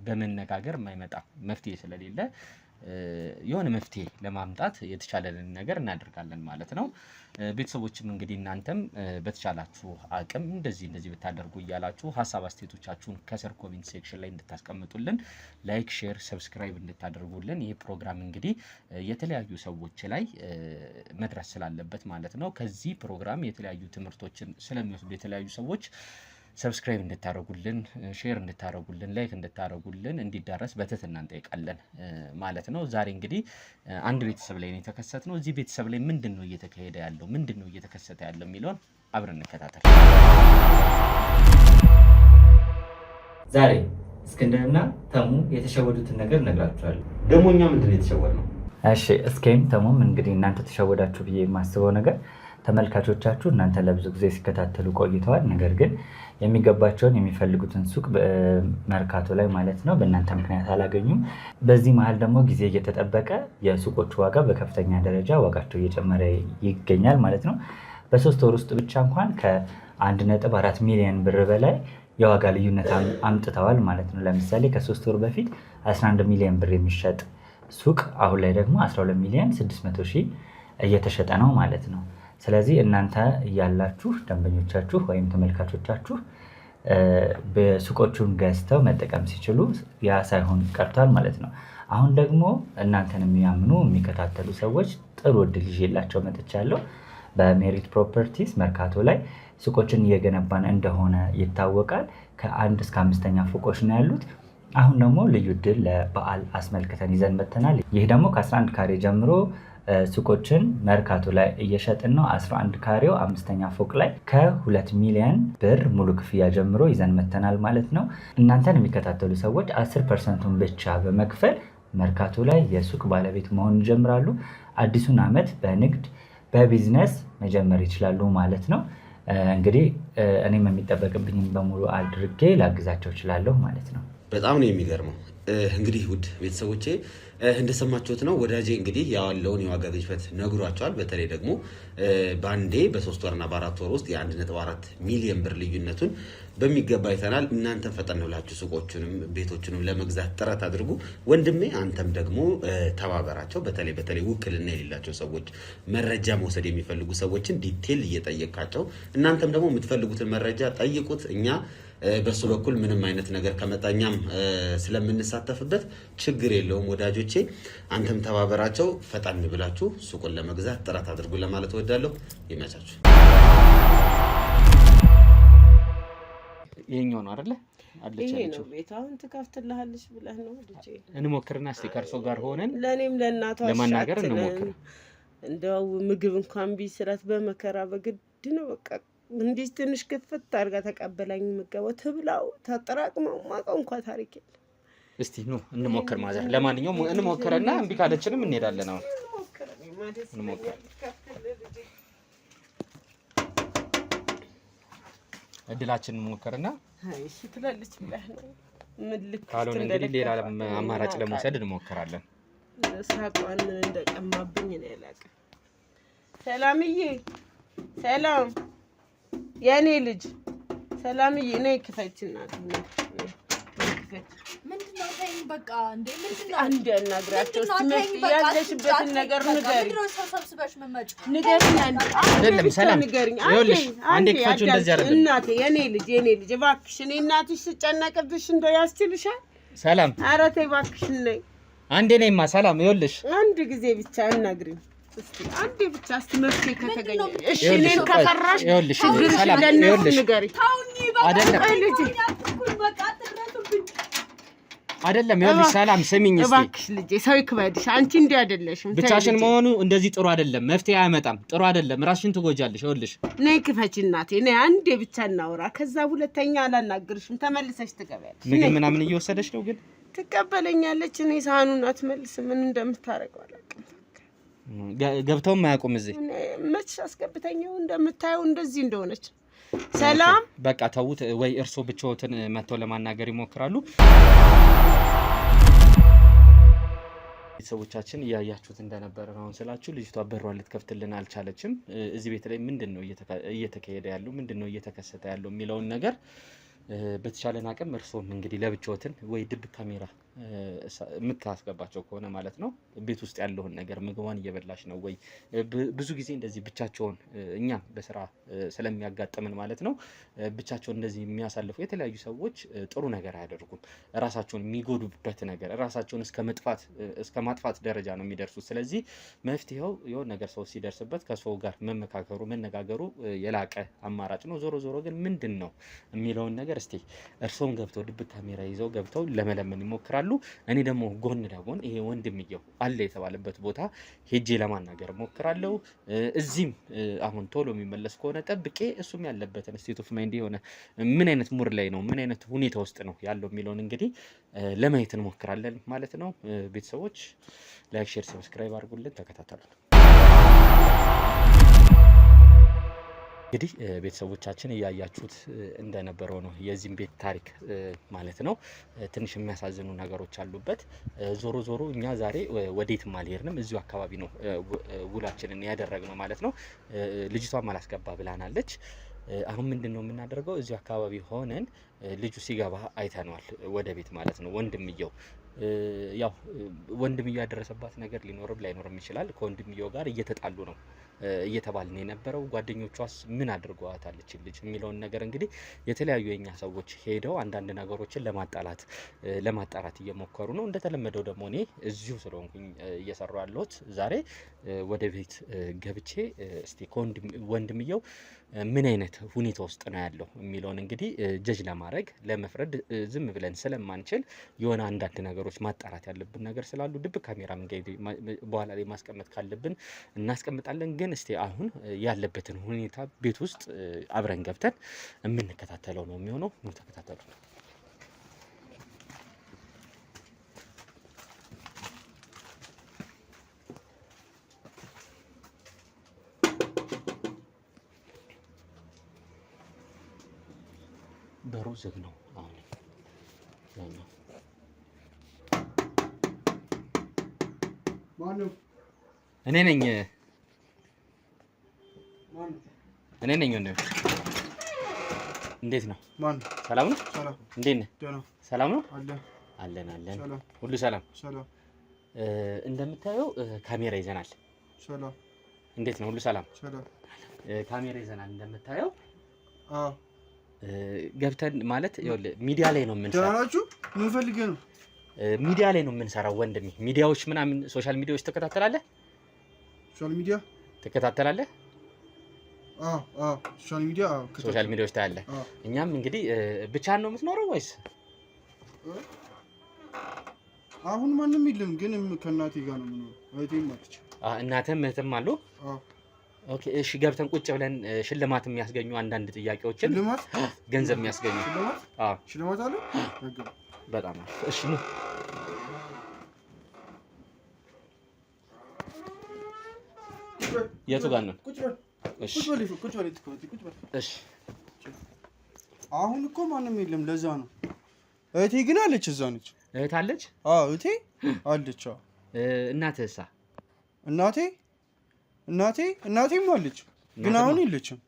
በመነጋገር የማይመጣ መፍትሄ ስለሌለ የሆነ መፍትሄ ለማምጣት የተቻለንን ነገር እናደርጋለን ማለት ነው። ቤተሰቦችም እንግዲህ እናንተም በተቻላችሁ አቅም እንደዚህ ብታደርጉ እያላችሁ ሀሳብ አስተያየቶቻችሁን ከስር ኮሜንት ሴክሽን ላይ እንድታስቀምጡልን ላይክ ሼር ሰብስክራይብ እንድታደርጉልን ይሄ ፕሮግራም እንግዲህ የተለያዩ ሰዎች ላይ መድረስ ስላለበት ማለት ነው። ከዚህ ፕሮግራም የተለያዩ ትምህርቶችን ስለሚወስዱ የተለያዩ ሰዎች ሰብስክራይብ እንድታደርጉልን ሼር እንድታደርጉልን ላይክ እንድታደርጉልን እንዲዳረስ በትህትና እንጠይቃለን ማለት ነው። ዛሬ እንግዲህ አንድ ቤተሰብ ላይ ነው የተከሰተው። እዚህ ቤተሰብ ላይ ምንድነው እየተካሄደ ያለው ምንድነው እየተከሰተ ያለው የሚለውን አብረን እንከታተል። ዛሬ እስክንድርና ተሙ የተሸወዱትን ነገር እነግራችኋለሁ። ደግሞ እኛ ምንድነው የተሸወድነው? እሺ እስኪም ተሙም እንግዲህ እናንተ ተሸወዳችሁ ብዬ የማስበው ነገር ተመልካቾቻችሁ እናንተ ለብዙ ጊዜ ሲከታተሉ ቆይተዋል። ነገር ግን የሚገባቸውን የሚፈልጉትን ሱቅ መርካቶ ላይ ማለት ነው በእናንተ ምክንያት አላገኙም። በዚህ መሀል ደግሞ ጊዜ እየተጠበቀ የሱቆቹ ዋጋ በከፍተኛ ደረጃ ዋጋቸው እየጨመረ ይገኛል ማለት ነው። በ3 ወር ውስጥ ብቻ እንኳን ከ1.4 ሚሊዮን ብር በላይ የዋጋ ልዩነት አምጥተዋል ማለት ነው። ለምሳሌ ከ3 ወር በፊት 11 ሚሊዮን ብር የሚሸጥ ሱቅ አሁን ላይ ደግሞ 12 ሚሊዮን 600 ሺህ እየተሸጠ ነው ማለት ነው። ስለዚህ እናንተ እያላችሁ ደንበኞቻችሁ ወይም ተመልካቾቻችሁ በሱቆቹን ገዝተው መጠቀም ሲችሉ ያ ሳይሆን ቀርቷል ማለት ነው። አሁን ደግሞ እናንተን የሚያምኑ የሚከታተሉ ሰዎች ጥሩ እድል ይዤላቸው መጥቻለሁ። በሜሪት ፕሮፐርቲስ መርካቶ ላይ ሱቆችን እየገነባን እንደሆነ ይታወቃል። ከ1 እስከ 5ኛ ፎቆች ነው ያሉት። አሁን ደግሞ ልዩ እድል ለበዓል አስመልክተን ይዘን መጥተናል። ይህ ደግሞ ከ11 ካሬ ጀምሮ ሱቆችን መርካቶ ላይ እየሸጥን ነው። 11 ካሬው 5ኛ ፎቅ ላይ ከ2 ሚሊዮን ብር ሙሉ ክፍያ ጀምሮ ይዘን መጥተናል ማለት ነው። እናንተን የሚከታተሉ ሰዎች 10%ን ብቻ በመክፈል መርካቶ ላይ የሱቅ ባለቤት መሆን ይጀምራሉ። አዲሱን ዓመት በንግድ በቢዝነስ መጀመር ይችላሉ ማለት ነው። እንግዲህ እኔም የሚጠበቅብኝን በሙሉ አድርጌ ላግዛቸው እችላለሁ ማለት ነው። በጣም ነው የሚገርመው። እንግዲህ ውድ ቤተሰቦቼ እንደሰማችሁት ነው ወዳጄ እንግዲህ ያለውን የዋጋ ግሽበት ነግሯቸዋል። በተለይ ደግሞ በአንዴ በ3 ወርና በ4 ወር ውስጥ የ1.4 ሚሊዮን ብር ልዩነቱን በሚገባ አይተናል። እናንተም ፈጠን ብላችሁ ሱቆቹንም ቤቶቹንም ለመግዛት ጥረት አድርጉ። ወንድሜ አንተም ደግሞ ተባበራቸው። በተለይ ውክልና የሌላቸው ሰዎች መረጃ መውሰድ የሚፈልጉ ሰዎችን ዲቴል እየጠየቃቸው እናንተም ደግሞ የምትፈልጉትን መረጃ ጠይቁት። እኛ በሱ በኩል ምንም አይነት ነገር ከመጣኛም ስለምንሳተፍበት ችግር የለውም ወዳጆች። ጓደኞቼ አንተም ተባበራቸው። ፈጣን ብላችሁ ሱቁን ለመግዛት ጥረት አድርጉ ለማለት እወዳለሁ። ይመቻችሁ። ይሄኛው ነው አይደለ? ይሄ ነው ቤት አሁን ትከፍትልሃለች ብለህ ነው ልጄ? እንሞክርና እስቲ ከእርሶ ጋር ሆነን ለኔም ለእናቷ ለማናገር እንሞክር። እንደው ምግብ እንኳን ቢስራት በመከራ በግድ ነው በቃ እንዲህ ትንሽ ክፍት አድርጋ ተቀበላኝ። የምገባው ትብላው ተጠራቅመው ማውቀው እንኳን ታሪክ የለም። እስቲ ኑ እንሞክር ማዘር። ለማንኛውም እንሞክርና እምቢ ካለችንም እንሄዳለን። አሁን እንሞክር እድላችንን እንሞክርና እሺ ትላለች ብለህ ነው። ምን ልክ ካልሆነ እንግዲህ ሌላ አማራጭ ለመውሰድ እንሞክራለን። ሳቋን እንደቀማብኝ ነው ያላቀ። ሰላምዬ ሰላም የኔ ልጅ ሰላምዬ ነይ ክፈችና ነው ምንድነው? ታይም በቃ እንዴ ምንድነው? አንዴ አናግራቸው እስቲ ያለሽበትን ነገር ንገሪ። ምንድነው ሰብስበሽ መመጭ ንገሪኝ። አይደለም ሰላም ይኸውልሽ፣ አንዴ ክፈችው። እንደዚህ አይደለም እናቴ የኔ ልጅ እባክሽ፣ እኔ እናትሽ ስጨነቅብሽ እንደው ያስችልሻል። ሰላም ኧረ ተይ እባክሽ ነይ። አንዴ ነይማ ሰላም። ይኸውልሽ አንድ ጊዜ ብቻ አናግሪኝ እስቲ አንዴ ብቻ እስቲ መፍትሄ ከተገኘ እሺ። እኔን ከፈራሽ ይኸውልሽ ሰላም ይኸውልሽ አይደለም አይደለም ይኸውልሽ ሰላም ስሚኝ እስቲ እባክሽ ልጄ፣ ሰው ይክበድሽ። አንቺ እንዲህ አይደለሽም። ብቻሽን መሆኑ እንደዚህ ጥሩ አይደለም። መፍትሄ አያመጣም። ጥሩ አይደለም። ራስሽን ትጎጃለሽ። ይኸውልሽ ነይ ክፈች እናቴ፣ ነይ አንዴ ብቻ እናውራ። ከዛ ሁለተኛ አላናግርሽም። ተመልሰሽ ትገቢያለሽ። ምግብ ምናምን እየወሰደች ነው ግን ትቀበለኛለች። እኔ ሳህኑን አትመልስም። ምን እንደምታረገው አላውቅም። ገብተውም አያውቁም እዚህ መች አስገብተኛው እንደምታየው እንደዚህ እንደሆነች። ሰላም በቃ ተውት። ወይ እርሶ ብቻዎትን መጥተው ለማናገር ይሞክራሉ። ቤተሰቦቻችን እያያችሁት እንደነበረ ነው ስላችሁ፣ ልጅቷ በሯን ልትከፍትልን አልቻለችም። እዚህ ቤት ላይ ምንድነው እየተካሄደ ያለው ምንድነው እየተከሰተ ያለው የሚለውን ነገር በተቻለን አቅም እርሶም እንግዲህ ለብቻዎትን ወይ ድብቅ ካሜራ የምታስገባቸው ከሆነ ማለት ነው ቤት ውስጥ ያለውን ነገር ምግቧን እየበላሽ ነው ወይ ብዙ ጊዜ እንደዚህ ብቻቸውን እኛ በስራ ስለሚያጋጥምን ማለት ነው ብቻቸውን እንደዚህ የሚያሳልፉ የተለያዩ ሰዎች ጥሩ ነገር አያደርጉም። ራሳቸውን የሚጎዱበት ነገር ራሳቸውን እስከ ማጥፋት ደረጃ ነው የሚደርሱት። ስለዚህ መፍትሄው የሆነ ነገር ሰው ሲደርስበት ከሰው ጋር መመካከሩ መነጋገሩ የላቀ አማራጭ ነው። ዞሮ ዞሮ ግን ምንድን ነው የሚለውን ነገር እስቲ እርሶም ገብተው ድብቅ ካሜራ ይዘው ገብተው ለመለመን ይሞክራሉ። እኔ ደግሞ ጎን ለጎን ይሄ ወንድምየው አለ የተባለበት ቦታ ሄጄ ለማናገር ሞክራለሁ። እዚህም አሁን ቶሎ የሚመለስ ከሆነ ጠብቄ እሱም ያለበትን ስቴት ኦፍ ማይንድ የሆነ ምን አይነት ሙር ላይ ነው ምን አይነት ሁኔታ ውስጥ ነው ያለው የሚለውን እንግዲህ ለማየት እንሞክራለን ማለት ነው። ቤተሰቦች ላይክ፣ ሼር፣ ሰብስክራይብ አድርጉልን። ተከታተሉን። እንግዲህ ቤተሰቦቻችን እያያችሁት እንደነበረው ነው የዚህም ቤት ታሪክ ማለት ነው። ትንሽ የሚያሳዝኑ ነገሮች አሉበት። ዞሮ ዞሮ እኛ ዛሬ ወዴትም አልሄድንም፣ እዚሁ አካባቢ ነው ውላችንን ያደረግነው ማለት ነው። ልጅቷም አላስገባ ብላናለች። አሁን ምንድን ነው የምናደርገው? እዚሁ አካባቢ ሆነን ልጁ ሲገባ አይተነዋል ወደ ቤት ማለት ነው። ወንድምየው ያው ወንድምየው ያደረሰባት ነገር ሊኖርም ላይኖርም ይችላል። ከወንድምየው ጋር እየተጣሉ ነው እየተባልን የነበረው። ጓደኞቿስ ምን አድርገዋታለች ልጅ የሚለውን ነገር እንግዲህ የተለያዩ የኛ ሰዎች ሄደው አንዳንድ ነገሮችን ለማጣራት እየሞከሩ ነው። እንደተለመደው ደግሞ እኔ እዚሁ ስለሆንኩኝ እየሰራሁ ያለሁት ዛሬ ወደ ቤት ገብቼ እስቲ ወንድምየው ምን አይነት ሁኔታ ውስጥ ነው ያለው የሚለውን እንግዲህ ጀጅ ለማድረግ ለመፍረድ ዝም ብለን ስለማንችል የሆነ አንዳንድ ነገሮች ማጣራት ያለብን ነገር ስላሉ ድብቅ ካሜራ እንግዲህ በኋላ ላይ ማስቀመጥ ካለብን እናስቀምጣለን። ግን እስቲ አሁን ያለበትን ሁኔታ ቤት ውስጥ አብረን ገብተን የምንከታተለው ነው የሚሆነው። ተከታተሉ። በሩ ዝግ ነው። አሁን እኔ ነኝ ወንድም። እንዴት ነው? ሰላም ነው? እንዴት ነህ? ሰላም ነው? አለን። ሁሉ ሰላም። እንደምታየው ካሜራ ይዘናል። እንዴት ነው? ሁሉ ሰላም። ካሜራ ይዘናል እንደምታየው። ገብተን ማለት ይኸውልህ ሚዲያ ላይ ነው የምንሰራው። ዳራችሁ ምን ፈልገህ ነው? ሚዲያ ላይ ነው የምንሰራው ወንድሜ። ሚዲያዎች ምናምን ሶሻል ሚዲያዎች ትከታተላለህ? ሶሻል ሚዲያ ትከታተላለህ? ሶሻል ሚዲያ ሶሻል ሚዲያዎች ታያለህ? እኛም እንግዲህ ብቻህን ነው የምትኖረው ወይስ? አሁን ማንም የለም፣ ግን ከእናቴ ጋር ነው የምኖረው። እህቴም አለች። እናትህም እህትም አሉ? ኦኬ እሺ፣ ገብተን ቁጭ ብለን ሽልማት የሚያስገኙ አንዳንድ ጥያቄዎችን ሽልማት ገንዘብ የሚያስገኙ ሽልማት አለ። በጣም እሺ ነው። የቱ ጋር ነው? እሺ እሺ። አሁን እኮ ማንም የለም፣ ለዛ ነው። እህቴ ግን አለች፣ እዛ ነች። እህት አለች? እህቴ አለች። እናትህሳ? እናቴም አለች፣ ግን አሁን የለችም።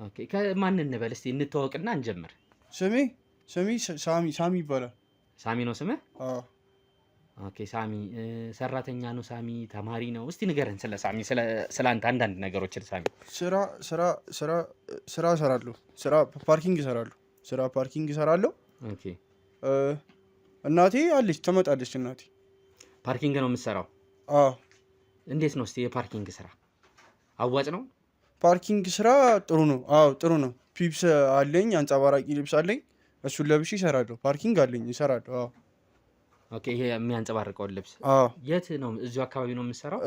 ኦኬ ከማን እንበል እስቲ እንተዋወቅና እንጀምር። ስሜ ሳሚ ይባላል። ሳሚ ነው ስምህ? ኦኬ ሳሚ ሰራተኛ ነው? ሳሚ ተማሪ ነው? እስቲ ንገረን ስለ ሳሚ፣ ስለ አንተ አንዳንድ ነገሮችን። ሳሚ ስራ እሰራለሁ። ስራ ፓርኪንግ እሰራለሁ። ኦኬ እናቴ አለች፣ ትመጣለች። እናቴ ፓርኪንግ ነው የምትሰራው? እንዴት ነው እስቲ የፓርኪንግ ስራ አዋጭ ነው? ፓርኪንግ ስራ ጥሩ ነው። ጥሩ ነው። ፒፕስ አለኝ፣ አንጸባራቂ ልብስ አለኝ። እሱን ለብሼ እሰራለሁ። ፓርኪንግ አለኝ፣ እሰራለሁ። ኦኬ ይሄ የሚያንጸባርቀውን ልብስ የት ነው? እዚሁ አካባቢ ነው የምትሰራው?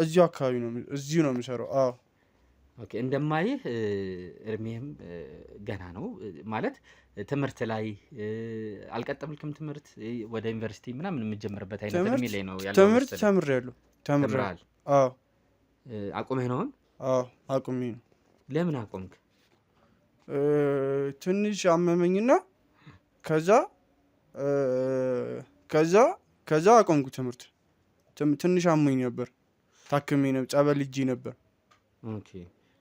እዚሁ ነው የምሰራው። ኦኬ እንደማይህ እድሜህም ገና ነው ማለት ትምህርት ላይ አልቀጠልክም? ትምህርት ወደ ዩኒቨርሲቲ ምናምን የምትጀምርበት አይነት እድሜ ላይ ነው ያለው? ትምህርት ተምሬያለሁ። አቁመህ ነው? አቁሜ ነው። ለምን አቆምክ? ትንሽ አመመኝና ከዛ አቆምኩ ትምህርት። ትንሽ አሞኝ ነበር፣ ታክሜ ነበር፣ ጸበል ልጄ ነበር። ኦኬ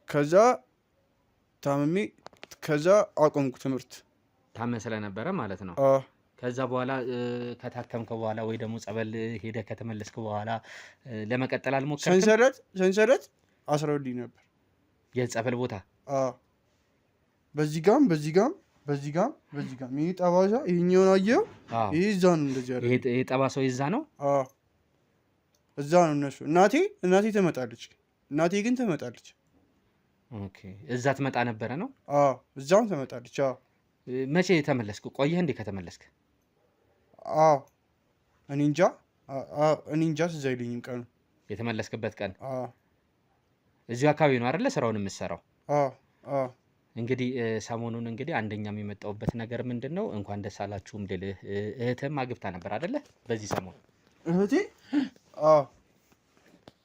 ከዛ ታምሜ አቆምኩ ትምህርት። ታመ ስለነበረ ማለት ነው። ከዛ በኋላ ከታከምከ በኋላ ወይ ደግሞ ጸበል ሄደህ ከተመለስክ በኋላ ለመቀጠል አልሞከርክም? ሰንሰለት አስረውልኝ ነበር። የጸበል ቦታ በዚህ ጋም ይሄ ጠባሳ ይሄኛውን አየው። ይሄ እዛ ነው፣ እንደዚህ ያለ ይሄ ጠባሳው እዛ ነው። እዛ ነው እነሱ። እናቴ ትመጣለች። እናቴ ግን ትመጣለች። ኦኬ እዛ ትመጣ ነበረ ነው? እዛም ትመጣለች። መቼ ተመለስክ? ቆየህ እንዴ ከተመለስክ? እኔ እንጃ ትዝ አይለኝም ቀኑ፣ የተመለስክበት ቀን። እዚሁ አካባቢ ነው አይደለ ስራውን የምትሰራው? እንግዲህ ሰሞኑን እንግዲህ አንደኛም የመጣሁበት ነገር ምንድን ነው፣ እንኳን ደስ አላችሁም ልልህ። እህትም አግብታ ነበር አይደለ? በዚህ ሰሞን እህቴ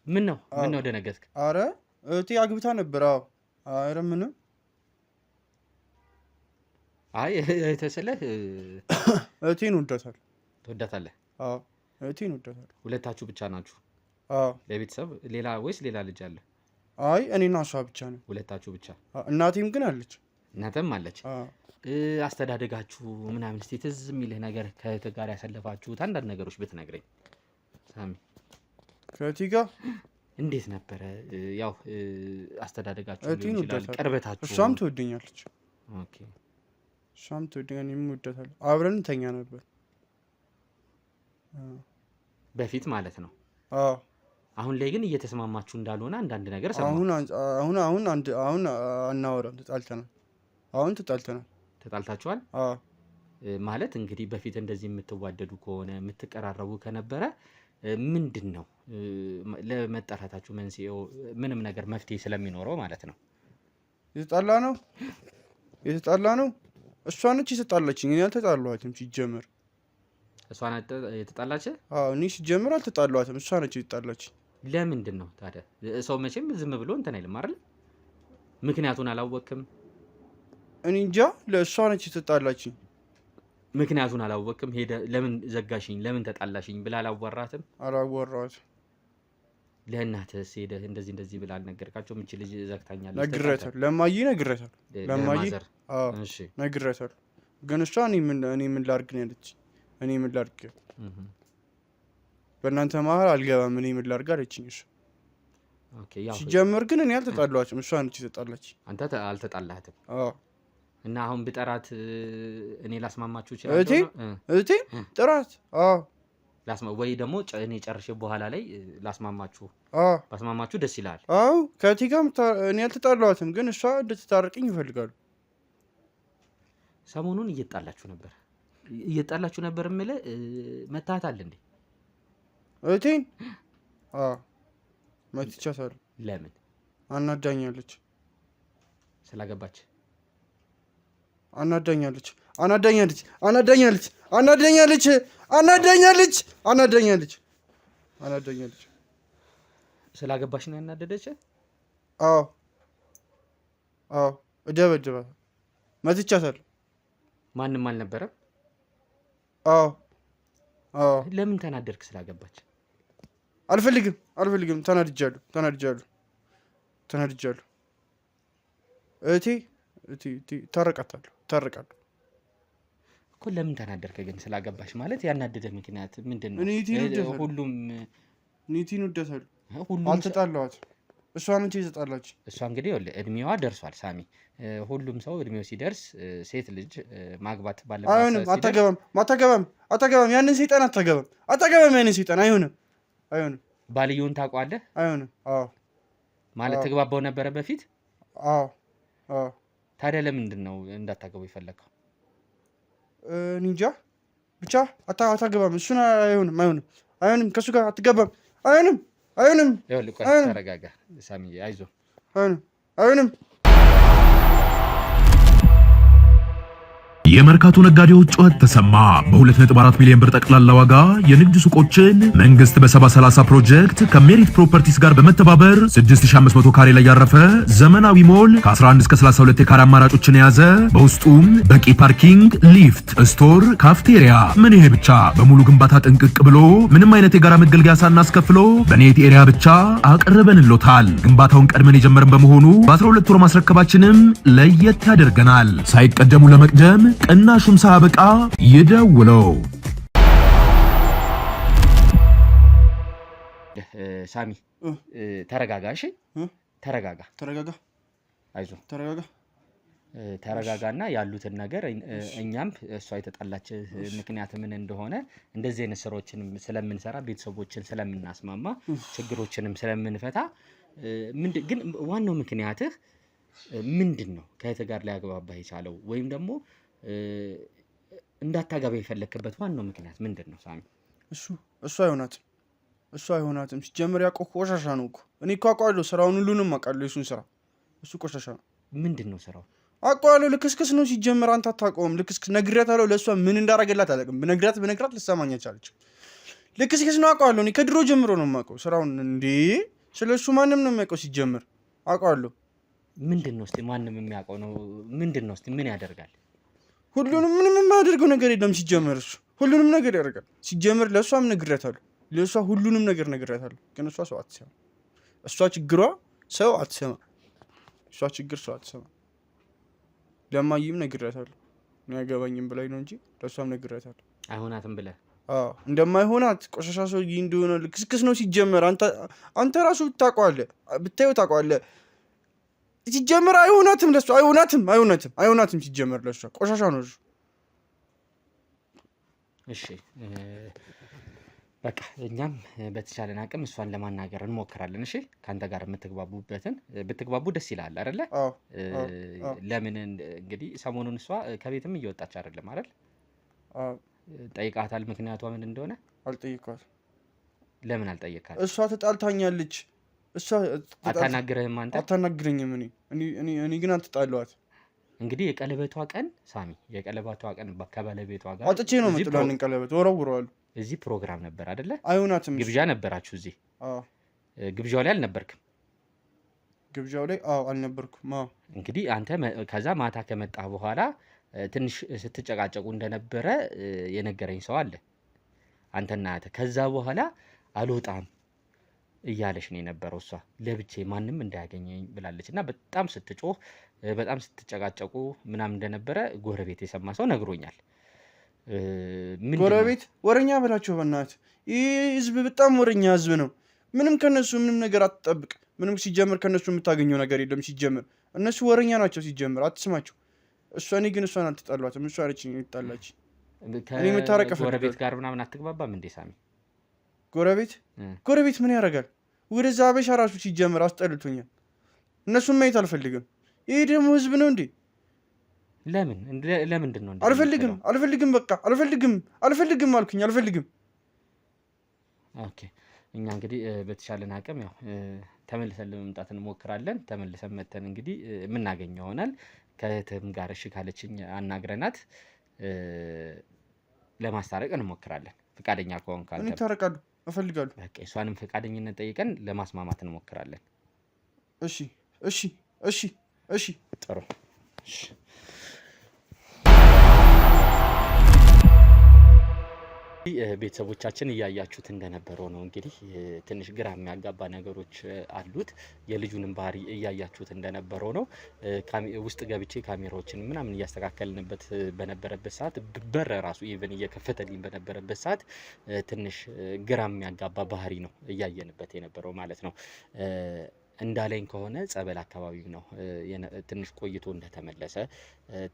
ምን ነው ደነገጥክ? አረ እህቴ አግብታ ነበር። አረ ምንም። አይ እህትህ ስልህ እህቴን ወዳታለሁ። ትወዳታለህ? እህቴን ወዳታለሁ። ሁለታችሁ ብቻ ናችሁ? ለቤተሰብ ሌላ ወይስ ሌላ ልጅ አለ? አይ እኔና እሷ ብቻ ነው። ሁለታችሁ ብቻ? እናቴም ግን አለች። እናትም አለች። አስተዳደጋችሁ ምናምን እስኪ ትዝ የሚልህ ነገር ከእህትህ ጋር ያሳለፋችሁት አንዳንድ ነገሮች ብትነግረኝ ሳሚ። ከእህቴ ጋር እንዴት ነበረ? ያው አስተዳደጋችሁ ሊሆን ይችላል፣ ቅርበታችሁ። እሷም ትወደኛለች። ኦኬ እሷም ትወደኛለች፣ እኔም እወዳታለሁ። አብረን እንተኛ ነበር በፊት ማለት ነው። አሁን ላይ ግን እየተስማማችሁ እንዳልሆነ አንዳንድ ነገር ሰማሁ። አሁን አናወራም፣ ተጣልተናል። ተጣልታችኋል? ማለት እንግዲህ በፊት እንደዚህ የምትዋደዱ ከሆነ የምትቀራረቡ ከነበረ ምንድን ነው ለመጠራታችሁ መንስኤው? ምንም ነገር መፍትሄ ስለሚኖረው ማለት ነው። የተጣላ ነው። እሷ ነች የተጣላችኝ፣ እኔ አልተጣላኋትም ሲጀመር። እሷ ናት የተጣላች? እኔ ሲጀመር አልተጣላኋትም፣ እሷ ነች የተጣላችኝ። ለምንድን ነው ታዲያ? ሰው መቼም ዝም ብሎ እንትን አይልም አይደል? ምክንያቱን አላወቅም? እኔ እንጃ፣ ለእሷ ነች የተጣላችኝ። ምክንያቱን አላወቅም? ሄደ ለምን ዘጋሽኝ፣ ለምን ተጣላሽኝ ብላ አላወራትም? አላወራኋትም። ለእናትህስ ሄደህ እንደዚህ ብላ አልነገርካቸውም? እቺ ልጅ ዘግታኛለች? ነግሬያታለሁ፣ ለማዬ ነግሬያታለሁ። እሺ ነግሬያታለሁ። ግን እሷ እኔ ምን ላድርግ ነው ያለችኝ። እኔ ምን ላድርግ፣ በእናንተ መሀል አልገባም፣ እኔ ምን ላድርግ አለችኝ። እሱ ሲጀምር ግን እኔ አልተጣላኋትም፣ እሷ ነች የተጣላች። አንተ አልተጣላህትም? እና አሁን ብጠራት እኔ ላስማማችሁ እችላለሁ? እህቴ ጥራት። ወይ ደግሞ እኔ ጨርሼ በኋላ ላይ ላስማማችሁ ባስማማችሁ ደስ ይላል። አዎ ከእቴ ጋር እኔ አልተጣላኋትም፣ ግን እሷ እንድትታረቅኝ ይፈልጋሉ። ሰሞኑን እየጣላችሁ ነበር የምልህ መታታል እንዴ? እቴን መትቻታለሁ። ለምን? አናዳኛለች። ስላገባች አናዳኛለች። ስላገባች ነው ያናደደች? አዎ እደበድባታለሁ። መትቻታለሁ። ማንም አልነበረም? አዎ ለምን ተናደድክ ስላገባች? አልፈልግም። ተናድጃለሁ። እቴ ታረቃለሁ እኮ። ለምን ተናደድክ ግን ስላገባች? ማለት ያናደደ ምክንያት ምንድን ነው? ሁሉም ኒቲን ወደታለሁ። አልተጣላኋትም። እሷ ነች የተጣላች። እሷ እንግዲህ እድሜዋ ደርሷል ሳሚ። ሁሉም ሰው እድሜው ሲደርስ ሴት ልጅ ማግባት ባለባት አይሆንም። አታገባም። ያንን ሰይጣን አታገባም። ያንን ሰይጣን አይሆንም። ባልየውን ታውቀዋለህ? አይሆንም። ማለት ተግባባው ነበረ በፊት? አዎ። ታዲያ ለምንድን ነው እንዳታገባው የፈለግከው? እንጃ ብቻ አታገባም። እሱን አይሆንም። ከእሱ ጋር አትገባም። አይሆንም። ተረጋጋ ሳሚ፣ አይዞህ። አይሆንም። የመርካቶ ነጋዴዎች ጩኸት ተሰማ። በ2.4 ሚሊዮን ብር ጠቅላላ ዋጋ የንግድ ሱቆችን መንግስት በ70/30 ፕሮጀክት ከሜሪት ፕሮፐርቲስ ጋር በመተባበር 6500 ካሬ ላይ ያረፈ ዘመናዊ ሞል ከ11 እስከ 32 የካሬ አማራጮችን የያዘ በውስጡም በቂ ፓርኪንግ፣ ሊፍት፣ ስቶር፣ ካፍቴሪያ። ምን ይሄ ብቻ! በሙሉ ግንባታ ጥንቅቅ ብሎ ምንም አይነት የጋራ መገልገያ ሳናስከፍሎ በኔት ኤሪያ ብቻ አቅርበንሎታል። ግንባታውን ቀድመን የጀመርን በመሆኑ በ12 ወር ማስረከባችንም ለየት ያደርገናል። ሳይቀደሙ ለመቅደም ቅናሹም ሳያበቃ ይደውለው። ሳሚ ተረጋጋ። እሺ ተረጋጋ። አይዞህ ተረጋጋና ያሉትን ነገር እኛም እሷ የተጣላች ምክንያት ምን እንደሆነ እንደዚህ አይነት ስራዎችን ስለምንሰራ ቤተሰቦችን ስለምናስማማ ችግሮችንም ስለምንፈታ ግን ዋናው ምክንያትህ ምንድን ነው? ከእህት ጋር ሊያግባባህ የቻለው ወይም ደግሞ እንዳታገባ የፈለክበት ዋናው ምክንያት ምንድን ነው ሳሚ? እሱ አይሆናትም። ሲጀምር ያውቀው ቆሻሻ ነው እኮ። እኔ እኮ አውቀዋለሁ፣ ስራውን ሁሉንም አውቃለሁ። የሱን ስራ እሱ ቆሻሻ ነው። ምንድን ነው ስራው? አውቀዋለሁ። ልክስክስ ነው ሲጀምር። አንተ አታውቀውም። ልክስክስ ነግሬያታለሁ። ለእሷ ምን እንዳደረገላት አላውቅም። ብነግራት ልትሰማኝ አልቻለችም። ልክስክስ ነው አውቀዋለሁ። እኔ ከድሮ ጀምሮ ነው የማውቀው ስራውን። እንዴ ስለ እሱ ማንም ነው የሚያውቀው ሲጀምር። አውቀዋለሁ። ምንድን ነው እስኪ ማንም የሚያውቀው ነው? ምንድን ነው እስኪ ምን ያደርጋል? ምንም የማያደርገው ነገር የለም ሲጀምር። እሱ ሁሉንም ነገር ያደርጋል ሲጀምር። ለእሷም ነግሬያታለሁ። ለእሷ ሁሉንም ነገር ነግሬያታለሁ። ግን እሷ ሰው አትሰማ። እሷ ችግሯ ሰው አትሰማ። እሷ ችግር ሰው አትሰማ። ለማይም ነግሬያታለሁ። አያገባኝም ብላኝ ነው እንጂ ለእሷም ነግሬያታለሁ። አይሆናትም ብለህ? እንደማይሆናት ቆሻሻ ሰው እንደሆነ ልክስክስ ነው ሲጀምር። አንተ ራሱ ብታየው ታውቀዋለህ። ሲጀምር አይሆናትም። ለእሷ አይሆናትም ሲጀምር። ለእሷ ቆሻሻ ነው እሱ። እሺ በቃ እኛም በተቻለን አቅም እሷን ለማናገር እንሞክራለን። እሺ ከአንተ ጋር ብትግባቡ ደስ ይላል አይደለ? ለምን እንግዲህ ሰሞኑን እሷ ከቤትም እየወጣች አይደለም አይደል? ጠይቃታል ምክንያቷ ምን እንደሆነ? አልጠየኳትም። ለምን አልጠየካት? እሷ ተጣልታኛለች። አታናግረህም አንተ? አታናግረኝም። እኔ ግን አልተጣለዋት። እንግዲህ የቀለበቷ ቀን ሳሚ፣ የቀለበቷ ቀን ከባለቤቷ ጋር አጥቼ ነው የምጥላንን ቀለበት ወረውረዋለሁ። እዚህ ፕሮግራም ነበር አይደለ? አይሆናትም። ግብዣ ነበራችሁ እዚህ? ግብዣው ላይ አልነበርክም? ግብዣው ላይ አልነበርኩም። እንግዲህ አንተ ከዛ ማታ ከመጣ በኋላ ትንሽ ስትጨቃጨቁ እንደነበረ የነገረኝ ሰው አለ፣ አንተና ከዛ በኋላ አልወጣም እያለሽ ነው የነበረው። እሷ ለብቼ ማንም እንዳያገኘኝ ብላለች እና በጣም ስትጮህ በጣም ስትጨቃጨቁ ምናምን እንደነበረ ጎረቤት የሰማ ሰው ነግሮኛል። ጎረቤት ወረኛ በላቸው በእናትህ። ይህ ህዝብ በጣም ወረኛ ህዝብ ነው። ምንም ከነሱ ምንም ነገር አትጠብቅ። ምንም ሲጀምር ከነሱ የምታገኘው ነገር የለም ሲጀምር። እነሱ ወረኛ ናቸው ሲጀምር፣ አትስማቸው። እኔ ግን እሷን አልተጣሏትም። እሷ አለችኝ የተጣላች። ከጎረቤት ጋር ምናምን አትግባባም እንዴ ሳሚ? ጎረቤት ምን ያደርጋል? ወደዛ አበሻ ራሱ ሲጀምር አስጠልቶኛል። እነሱን ማየት አልፈልግም። ይሄ ደግሞ ህዝብ ነው እንዴ? ለምንድን ነው? አልፈልግም በቃ አልፈልግም አልኩኝ። አልፈልግም። ኦኬ እኛ እንግዲህ በተሻለን አቅም ያው ተመልሰን ለመምጣት እንሞክራለን። ተመልሰን መተን እንግዲህ የምናገኘው ይሆናል። ከእህትም ጋር እሺ ካለችኝ አናግረናት ለማስታረቅ እንሞክራለን። ፈቃደኛ ከሆንክ አንተ እንታረቃለን። እፈልጋለሁ። በቃ እሷንም ፈቃደኝነት ጠይቀን ለማስማማት እንሞክራለን። እሺ ጥሩ። እሺ ቤተሰቦቻችን እያያችሁት እንደነበረው ነው። እንግዲህ ትንሽ ግራ የሚያጋባ ነገሮች አሉት። የልጁንም ባህሪ እያያችሁት እንደነበረው ነው። ውስጥ ገብቼ ካሜራዎችን ምናምን እያስተካከልንበት በነበረበት ሰዓት በር ራሱ ኢቨን እየከፈተልኝ በነበረበት ሰዓት ትንሽ ግራ የሚያጋባ ባህሪ ነው እያየንበት የነበረው ማለት ነው። እንዳለኝ ከሆነ ጸበል አካባቢ ነው ትንሽ ቆይቶ እንደተመለሰ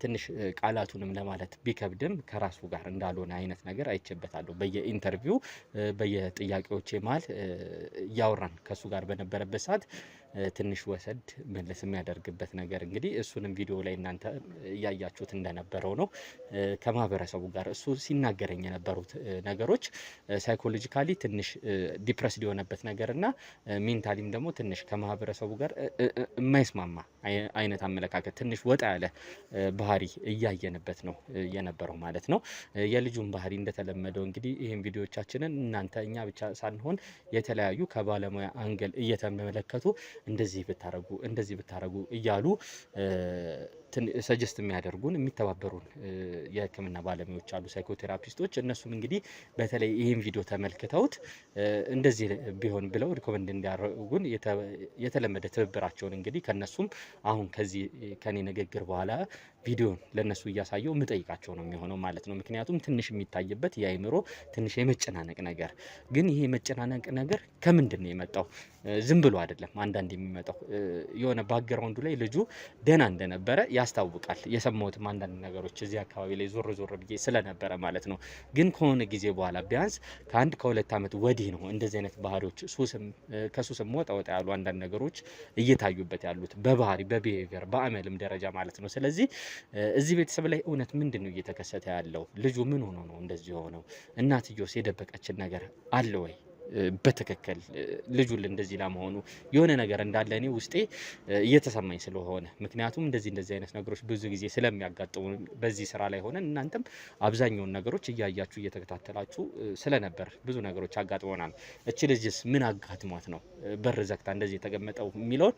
ትንሽ ቃላቱንም ለማለት ቢከብድም ከራሱ ጋር እንዳልሆነ አይነት ነገር አይቼበታለሁ። በየኢንተርቪው በየጥያቄዎቼ መሀል እያወራን ከሱ ጋር በነበረበት ሰዓት ትንሽ ወሰድ መለስ የሚያደርግበት ነገር እንግዲህ እሱንም ቪዲዮ ላይ እናንተ እያያችሁት እንደነበረው ነው። ከማህበረሰቡ ጋር እሱ ሲናገረኝ የነበሩት ነገሮች ሳይኮሎጂካሊ ትንሽ ዲፕረስድ የሆነበት ነገር እና ሜንታሊም ደግሞ ትንሽ ከማህበረሰቡ ጋር የማይስማማ አይነት አመለካከት ትንሽ ወጣ ያለ ባህሪ እያየንበት ነው የነበረው ማለት ነው። የልጁን ባህሪ እንደተለመደው እንግዲህ ይህን ቪዲዮቻችንን እናንተ እኛ ብቻ ሳንሆን የተለያዩ ከባለሙያ አንገል እየተመለከቱ እንደዚህ ብታረጉ እያሉ ሰጀስት የሚያደርጉን የሚተባበሩን የሕክምና ባለሙያዎች አሉ፣ ሳይኮቴራፒስቶች። እነሱም እንግዲህ በተለይ ይህን ቪዲዮ ተመልክተውት እንደዚህ ቢሆን ብለው ሪኮመንድ እንዲያደርጉን የተለመደ ትብብራቸውን እንግዲህ ከነሱም አሁን ከዚህ ከኔ ንግግር በኋላ ቪዲዮን ለነሱ እያሳየው ምጠይቃቸው ነው የሚሆነው ማለት ነው። ምክንያቱም ትንሽ የሚታይበት የአይምሮ ትንሽ የመጨናነቅ ነገር ግን ይሄ የመጨናነቅ ነገር ከምንድን ነው የመጣው? ዝም ብሎ አይደለም። አንዳንድ የሚመጣው የሆነ ባክግራውንዱ ላይ ልጁ ደህና እንደነበረ ያስታውቃል። የሰማሁትም አንዳንድ ነገሮች እዚህ አካባቢ ላይ ዞር ብዬ ስለነበረ ማለት ነው። ግን ከሆነ ጊዜ በኋላ ቢያንስ ከ1-2 ዓመት ወዲህ ነው እንደዚህ አይነት ባህሪዎች ከሱስም ወጣ ያሉ አንዳንድ ነገሮች እየታዩበት ያሉት በባህሪ በቢሄቪየር በአመልም ደረጃ ማለት ነው። ስለዚህ እዚህ ቤተሰብ ላይ እውነት ምንድን ነው እየተከሰተ ያለው? ልጁ ምን ሆኖ ነው እንደዚህ የሆነው? እናትየውስ የደበቀችን ነገር አለ ወይ? በትክክል ልጁን እንደዚህ ለመሆኑ የሆነ ነገር እንዳለ እኔ ውስጤ እየተሰማኝ ስለሆነ ምክንያቱም እንደዚህ አይነት ነገሮች ብዙ ጊዜ ስለሚያጋጥሙ በዚህ ስራ ላይ ሆነን እናንተም አብዛኛውን ነገሮች እያያችሁ እየተከታተላችሁ ስለነበር ብዙ ነገሮች አጋጥሞናል። እቺ ልጅስ ምን አጋጥሟት ነው በር ዘግታ እንደዚህ የተቀመጠው የሚለውን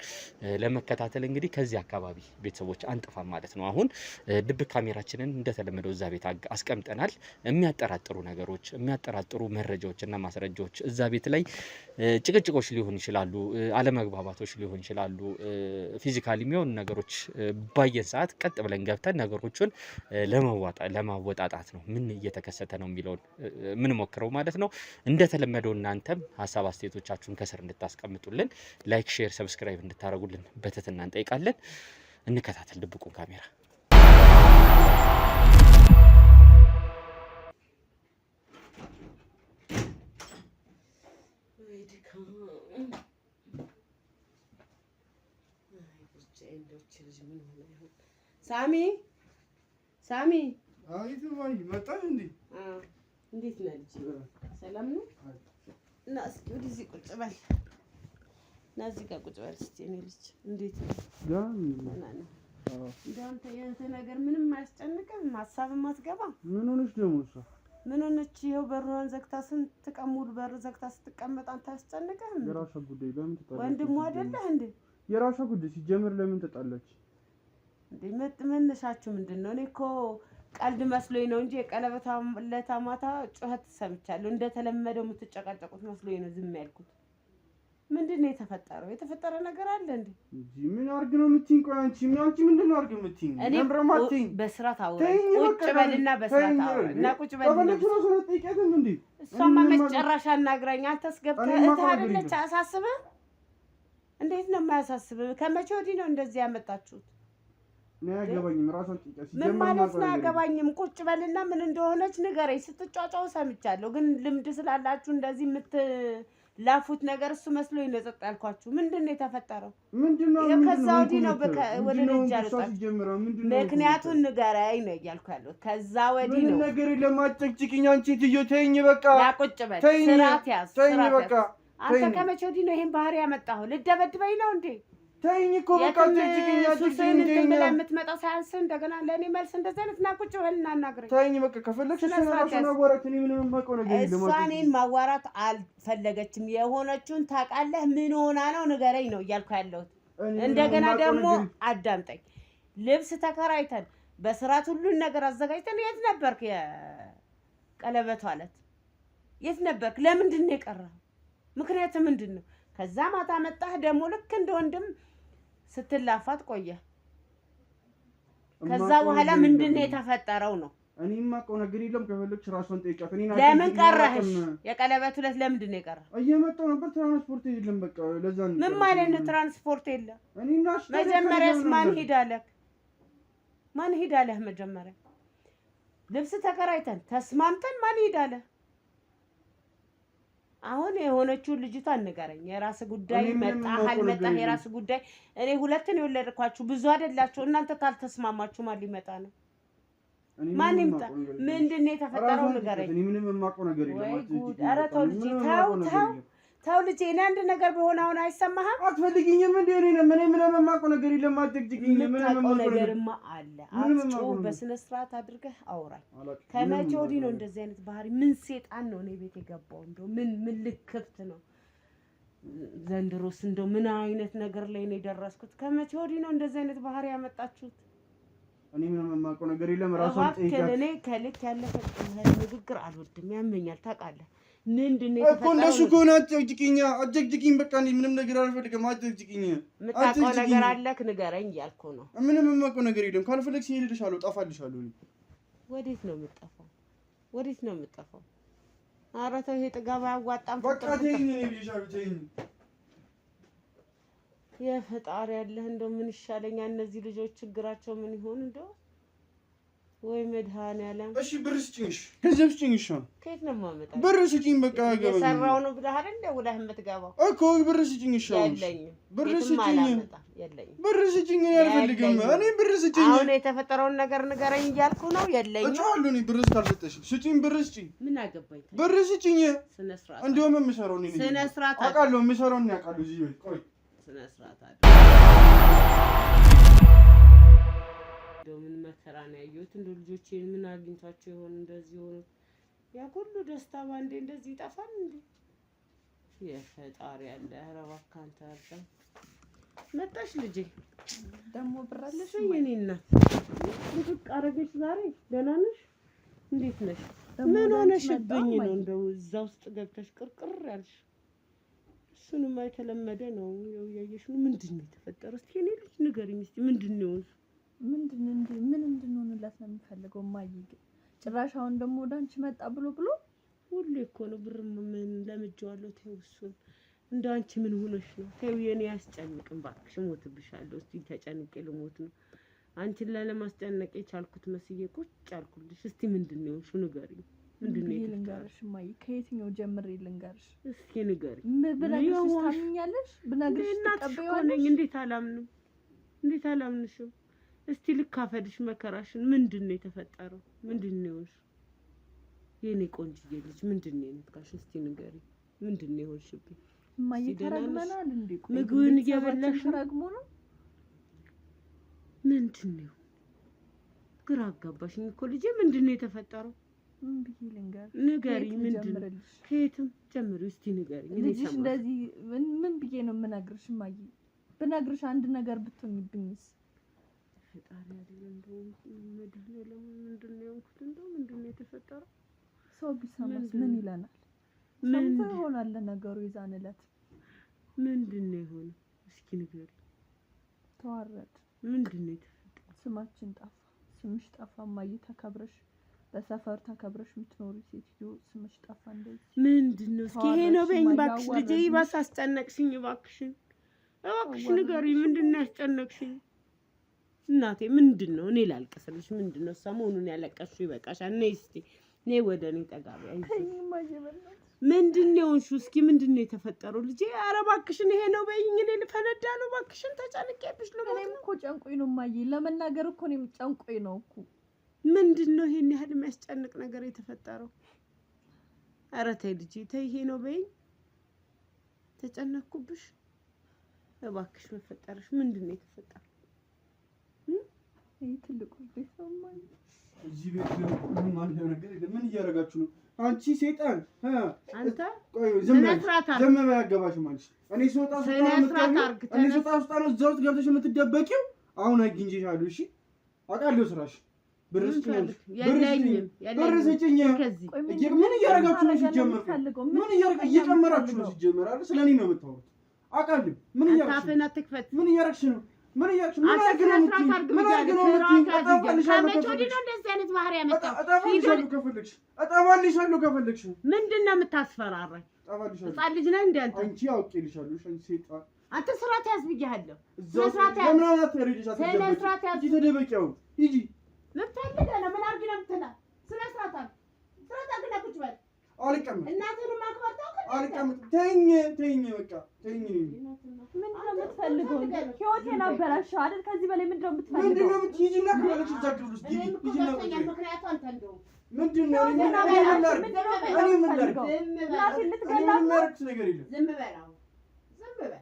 ለመከታተል እንግዲህ ከዚህ አካባቢ ቤተሰቦች አንጥፋም ማለት ነው። አሁን ድብቅ ካሜራችንን እንደተለመደው እዛ ቤት አስቀምጠናል። የሚያጠራጥሩ ነገሮች የሚያጠራጥሩ መረጃዎች እና ማስረጃዎች እዛ ቤት ላይ ጭቅጭቆች ሊሆን ይችላሉ፣ አለመግባባቶች ሊሆን ይችላሉ። ፊዚካሊ የሚሆኑ ነገሮች ባየን ሰዓት ቀጥ ብለን ገብተን ነገሮችን ለማወጣጣት ነው ምን እየተከሰተ ነው የሚለውን ምን ሞክረው ማለት ነው። እንደተለመደው እናንተም ሀሳብ አስተያየቶቻችሁን ከስር እንድታስቀምጡልን፣ ላይክ፣ ሼር፣ ሰብስክራይብ እንድታደርጉልን በትህትና እንጠይቃለን። እንከታተል ድብቁን ካሜራ። ሳሚ አይቱ ወይ መጣህ እንዴ? እንዴት ነህ ልጅ? ሰላም ነው? እና እስኪ ወደዚህ ቁጭ በል እና እዚህ ጋር ቁጭ በል እስኪ። እኔ ልጅ እንዴት ነው? እንዳንተ የእንተ ነገር ምንም አያስጨንቅም? ሀሳብም አትገባም? ምን ሆነች ደግሞ እሷ? ምን ሆነች? ይኸው በሩን ዘግታ ስንት ቀን ሙሉ በር ዘግታ ስትቀመጥ አንተ አያስጨንቅም? የራሷ ጉዳይ። ለምን ትጣላለች? ወንድሙ አይደለህ እንዴ? የራሷ ጉዳይ። ሲጀምር ለምን ትጣላለች እንዴ? መነሻችሁ ምንድን ነው? እኔ እኮ ቀልድ መስሎኝ ነው እንጂ የቀለበታ ለታ ማታ ጩኸት ሰምቻለሁ። እንደተለመደው የምትጨቃጨቁት መስሎኝ ነው ዝም ያልኩት። ምንድን ነው የተፈጠረው? የተፈጠረ ነገር አለ እንዴ? ምን አርግ ነው የምትይኝ? ቆይ አንቺ ምንድን ነው አርግ የምትይኝ? እኔ በስርዓት አውራኝ። ቁጭ በልና በስርዓት አውራኝ እና ቁጭ በልና እሷማ መጨረሻ እናግራኝ። አንተስ ገብተህ እህትህ አይደለች? አያሳስብህ? እንዴት ነው የማያሳስብህ? ከመቼ ወዲህ ነው እንደዚህ ያመጣችሁት? ነው ያገባኝም ራሷን ጭንቀት ምን ማለት ነው ያገባኝም? ቁጭ በልና ምን እንደሆነች ንገረኝ። ስትጫጫው ሰምቻለሁ፣ ግን ልምድ ስላላችሁ እንደዚህ ላፉት ነገር እሱ መስሎኝ ነው ጸጥ ያልኳችሁ። ምንድነው የተፈጠረው? ምንድነው ከዛ ወዲህ ነው ወደ ልጅ አልወጣችሁ። ምክንያቱን ንገረኝ ነው እያልኩ ያለሁት። ከዛ ወዲህ ነው ነገር ለማጨቅጭቅኝ አንቺ ትዮ ተይኝ በቃ ላቁጭ በል ስራት ያዝ ተይኝ በቃ። አንተ ከመቼ ወዲህ ነው ይሄን ባህሪ ያመጣኸው? ልደበድበኝ ነው እንዴ? ተይኝ እኮ በቃ ጨቅጭቅኝ ብለህ የምትመጣው ሳያንስ እንደገና ለእኔ መልስ እንደዚህ አይነት ና ቁጭ በልና አናግረኝ። ተይኝ በቃ ከፈለግሽ እራሱን ማዋራት እኔ ምንም የማውቀው ነገር የለም። እሷ እኔን ማዋራት አልፈለገችም። የሆነችውን ታውቃለህ። ምን ሆና ነው ንገረኝ ነው እያልኩ ያለሁት። እንደገና ደግሞ አዳምጠኝ። ልብስ ተከራይተን በስርዓት ሁሉን ነገር አዘጋጅተን የት ነበርክ? የቀለበቷ ዕለት የት ነበርክ? ለምንድን ነው የቀረኸው? ምክንያት ምንድን ነው? ከዛ ማታ መጣህ ደግሞ ልክ እንደ ወንድም ስትላፋት ቆየ። ከዛ በኋላ ምንድነው የተፈጠረው ነው? እኔ የማውቀው ነገር የለም። ከፈለግሽ ራስዋን ጠይቃት። እኔ ለምን ቀረህሽ? የቀለበቱ ዕለት ለምንድን ነው የቀረህ? እየመጣሁ ነበር፣ ትራንስፖርት የለም። በቃ ለዛ ነው። ምን ማለት ነው ትራንስፖርት የለም? እኔናሽ መጀመሪያስ ማን ሄዳለህ? ማን ሄዳለህ? መጀመሪያ ልብስ ተከራይተን ተስማምተን ማን ሄዳለህ? አሁን የሆነችው ልጅቷን ንገረኝ። የራስ ጉዳይ መጣህ አልመጣህ የራስ ጉዳይ። እኔ ሁለትን የወለድኳችሁ ብዙ አይደላችሁ። እናንተ ካልተስማማችሁ ማን ሊመጣ ነው? ማን ይምጣ? ምንድን ነው የተፈጠረው ንገረኝ። እኔ ምንም የማውቀው ነገር የለም። ኧረ ተው ልጄ ተው ልጄ። እኔ አንድ ነገር በሆነ አሁን አይሰማህም? አትፈልጊኝም እንዴ? እኔ ምንም የማውቀው ነገር የለም። አትጨቅጭቅኝ። ምንም የማውቀው ነገርማ አለ። አትጮህ፣ በስነ ስርዓት አድርገህ አውራኝ። ከመቼ ወዲህ ነው እንደዚህ አይነት ባህሪ? ምን ሴጣን ነው እኔ ቤት የገባው? እንደው ምን ልክፍት ነው ዘንድሮስ? እንደው ምን አይነት ነገር ላይ ነው የደረስኩት? ከመቼ ወዲህ ነው እንደዚህ አይነት ባህሪ ያመጣችሁት? እኔ ምንም የማውቀው ነገር የለም። ራስዎን ጠይቃት። እኔ ከልክ ያለፈ ንግግር አልወድም፣ ያመኛል። ታውቃለህ ምንድን ነው የተፈጠረው? እንደሱ ከሆነ አጨቅጭቅኝ። በቃ እኔ ምንም ነገር አልፈልግም። አጨቅጭቅኝ። የምታውቀው ነገር አለክ ንገረኝ እያልኩ ነው። ምንም የማውቀው ነገር የለም። ካልፈለግሽ እሄድልሻለሁ፣ እጠፋልሻለሁ። ወዴት ነው የምጠፋው? ወዴት ነው የምጠፋው? ኧረ ተው፣ ይሄ ጥጋብ አያዋጣም። በቃ ተይኝ፣ እኔ ብዬሻለሁ፣ ተይኝ። የፈጣሪ ያለህ እንደው ምን ይሻለኛል? እነዚህ ልጆች ችግራቸው ምን ይሆን እንደው? ወይ መድኃኒዓለም። እሺ ብር ስጭኝ፣ ገንዘብ ስጭኝ። እሺ ከየት ነው የማመጣው? ብር ስጭኝ። በቃ ገበኝ የሰራው ነው ብለህ አይደል ደውለህ የምትገባው እኮ። ብር ስጭኝ። እሺ የለኝም። ብር ስጭኝ። የለኝም። ብር ስጭኝ። እኔ አልፈልግም። እኔ ብር ስጭኝ። አሁን የተፈጠረውን ነገር ንገረኝ እያልኩ ነው። የለኝም። እቻለሁ። እኔ ብር ካልሰጠሽ ስጭኝ። ብር ስጭኝ። ምን አገባኝ? ብር ስጭኝ። ስነ ስርዓት እንደውም የምሰራው እኔ ነኝ። ስነ ስርዓት አውቃለሁ። የምሰራው እኔ አውቃለሁ። እዚህ ወይ ቆይ ስነ ስርዓት ምን መከራ ነው ያየሁት። እንደው ልጆቼን ምን አግኝቷቸው ይሆን እንደዚህ ሆኖ? ያ ሁሉ ደስታ ባንዴ እንደዚህ ይጠፋል እንዴ? የፈጣሪ ያለ። ኧረ እባክህ አንተ አርዳኝ። መጣሽ ልጄ ደግሞ ብራለሽ? የኔ እናት ልብቅ አረገሽ ዛሬ። ደህና ነሽ? እንዴት ነሽ? ምን ሆነሽብኝ ነው እንደው እዛ ውስጥ ገብተሽ ቅርቅር ያልሽ? እሱንማ የተለመደ ነው። ያው ያየሽ ነው። ምንድን ነው የተፈጠረው? እስኪ እኔ ልጅ ንገሪኝ እስኪ ምንድን ነው? ምን እንድንሆንላት ነው የምፈልገው? ማይ ግን ጭራሽ አሁን ደግሞ ወደ አንቺ መጣ ብሎ ሁሌ እኮ ነው ብር ምን ለምጄዋለሁ። ተይው እሱን። እንደው አንቺ ምን ሆነሽ ነው? ተይው የኔ ያስጨንቅም እባክሽ። እሞትብሻለሁ። እስቲ ተጨንቄ ልሞት ነው። አንቺን ላለማስጨነቅ የቻልኩት መስዬ ቁጭ አልኩልሽ። እስቲ ምንድን ነው የሆንሽው? ንገሪኝ። ምንድን ነው ልንገርሽ? ማይ ከየትኛው ጀምሬ ልንገርሽ? እስኪ ንገሪኝ። ብነግርሽ ታምኛለሽ? ብነግርሽ ተቀበይዋለሽ? እንዴት አላምንም? እንዴት አላምንሽም? እስቲ ልካፈልሽ መከራሽን። ምንድን ነው የተፈጠረው? ምንድን ነው የሆንሽው? የኔ ቆንጅዬ ልጅ ምንድን ነው የነካሽ? እስቲ ንገሪኝ። ምንድን ነው የሆንሽብኝ? ማይ ተረግመናል እንዴ? ምግብን እየበላሽ ተረግሞ ነው? ምንድን ነው? ግራ አጋባሽኝ እኮ ልጄ። ምንድን ነው የተፈጠረው? ምን ብዬ ልንገርሽ? ንገሪኝ። ምንድን ነው? ከየትም ጀምሪ እስቲ ንገሪኝ። ልጅሽ እንደዚህ ምን ብዬ ነው የምነግርሽ? ማይ ብነግርሽ አንድ ነገር ብትሆኝብኝስ? ፈጣሪ አይደለም እንደው መድኃኒዓለም ምንድን ነው የሆንኩት? እንደው ምንድን ነው የተፈጠረው? ሰው ቢሰማስ ምን ይለናል? ሰምቶ ይሆናል ነገሩ። የዛን ዕለት ምንድን ነው የሆነው? እስኪ ንገሪኝ። ተዋረድ። ምንድን ነው የተፈጠረው? ስማችን ጠፋ። ስምሽ ጠፋ ማይ። ተከብረሽ በሰፈር ተከብረሽ የምትኖሪ ሴትዮ ስምሽ ጠፋ። እንደዚህ ምንድን ነው? እስኪ ይሄ ነው በይኝ እባክሽ ልጄ። ይባስ አስጨነቅሽኝ። እባክሽን ንገሪኝ። ምንድን ነው ያስጨነቅሽኝ? እናቴ ምንድነው እኔ ላልቀስልሽ ምንድነው ሰሞኑን ያለቀሽው ይበቃሻል ነይ እስቲ ነይ ወደ እኔ ጠጋቢ ምንድነው እንሹ እስኪ ምንድነው የተፈጠረው ልጄ ኧረ እባክሽን ይሄ ነው በይኝ እኔ ልፈነዳ ነው እባክሽን ተጨንቄብሽ እኔም እኮ ጨንቆኝ ነው ማዬ ለመናገር እኮ እኔም ጨንቆኝ ነው እኮ ምንድነው ይሄን ያህል የሚያስጨንቅ ነገር የተፈጠረው ኧረ ተይ ልጄ ተይ ይሄ ነው በይኝ ተጨነቅኩብሽ እባክሽ መፈጠርሽ ምንድነው የተፈጠረው ይሄ ትልቁ ቤት ነው ማዬ እዚህ ቤት ምን ማለት ነው ነገር ምን እያደረጋችሁ ነው አንቺ ሰይጣን አንተ ቆይ ዝም በይ ያገባሽም አንቺ እኔ ስወጣ ነው እዛው ገብተሽ የምትደበቂው አሁን አግኝቼሻለሁ እሺ አውቃለሁ ስራሽ ብርስጭኝ ምን እያደረጋችሁ ነው ሲጀመር ምን እየጨመራችሁ ነው ሲጀመር አይደል ስለኔ ነው የምታወሩት አውቃለሁ ምን እያደረግሽ ነው ምን እያልሽ ምን አጠባልሻለሁ ከፈለግሽ ምንድነው የምታስፈራራኝ ህፃን ልጅ ነህ እንዴ አንቺ አውቄልሻለሁ ሰይጣን አንተ ስራት ያዝ ብዬሃለሁ ስራት ያዝ ተደበቂው ሂጂ ልትፈልገህ ነው ምን አድርጊ ነው የምትለው ስራት አግና ቁጭ በል አልቀመጥ እናትህን ማክበር አልቀመጥ ተኝ በቃ ተኝ ምንድነው የምትፈልገው ህይወቴን አበላሽው አይደል ከዚህ በላይ ምንድነው የምትፈልገው ምንድነው ሂጂና ከፈለግሽ ተዛክሩስ ሂጂና ምክንያቱ አንተ እንደው ምንድነው እኔ ምን ላድርግ እናቴን ልትገላት ነው ነገር የለም ዝም በል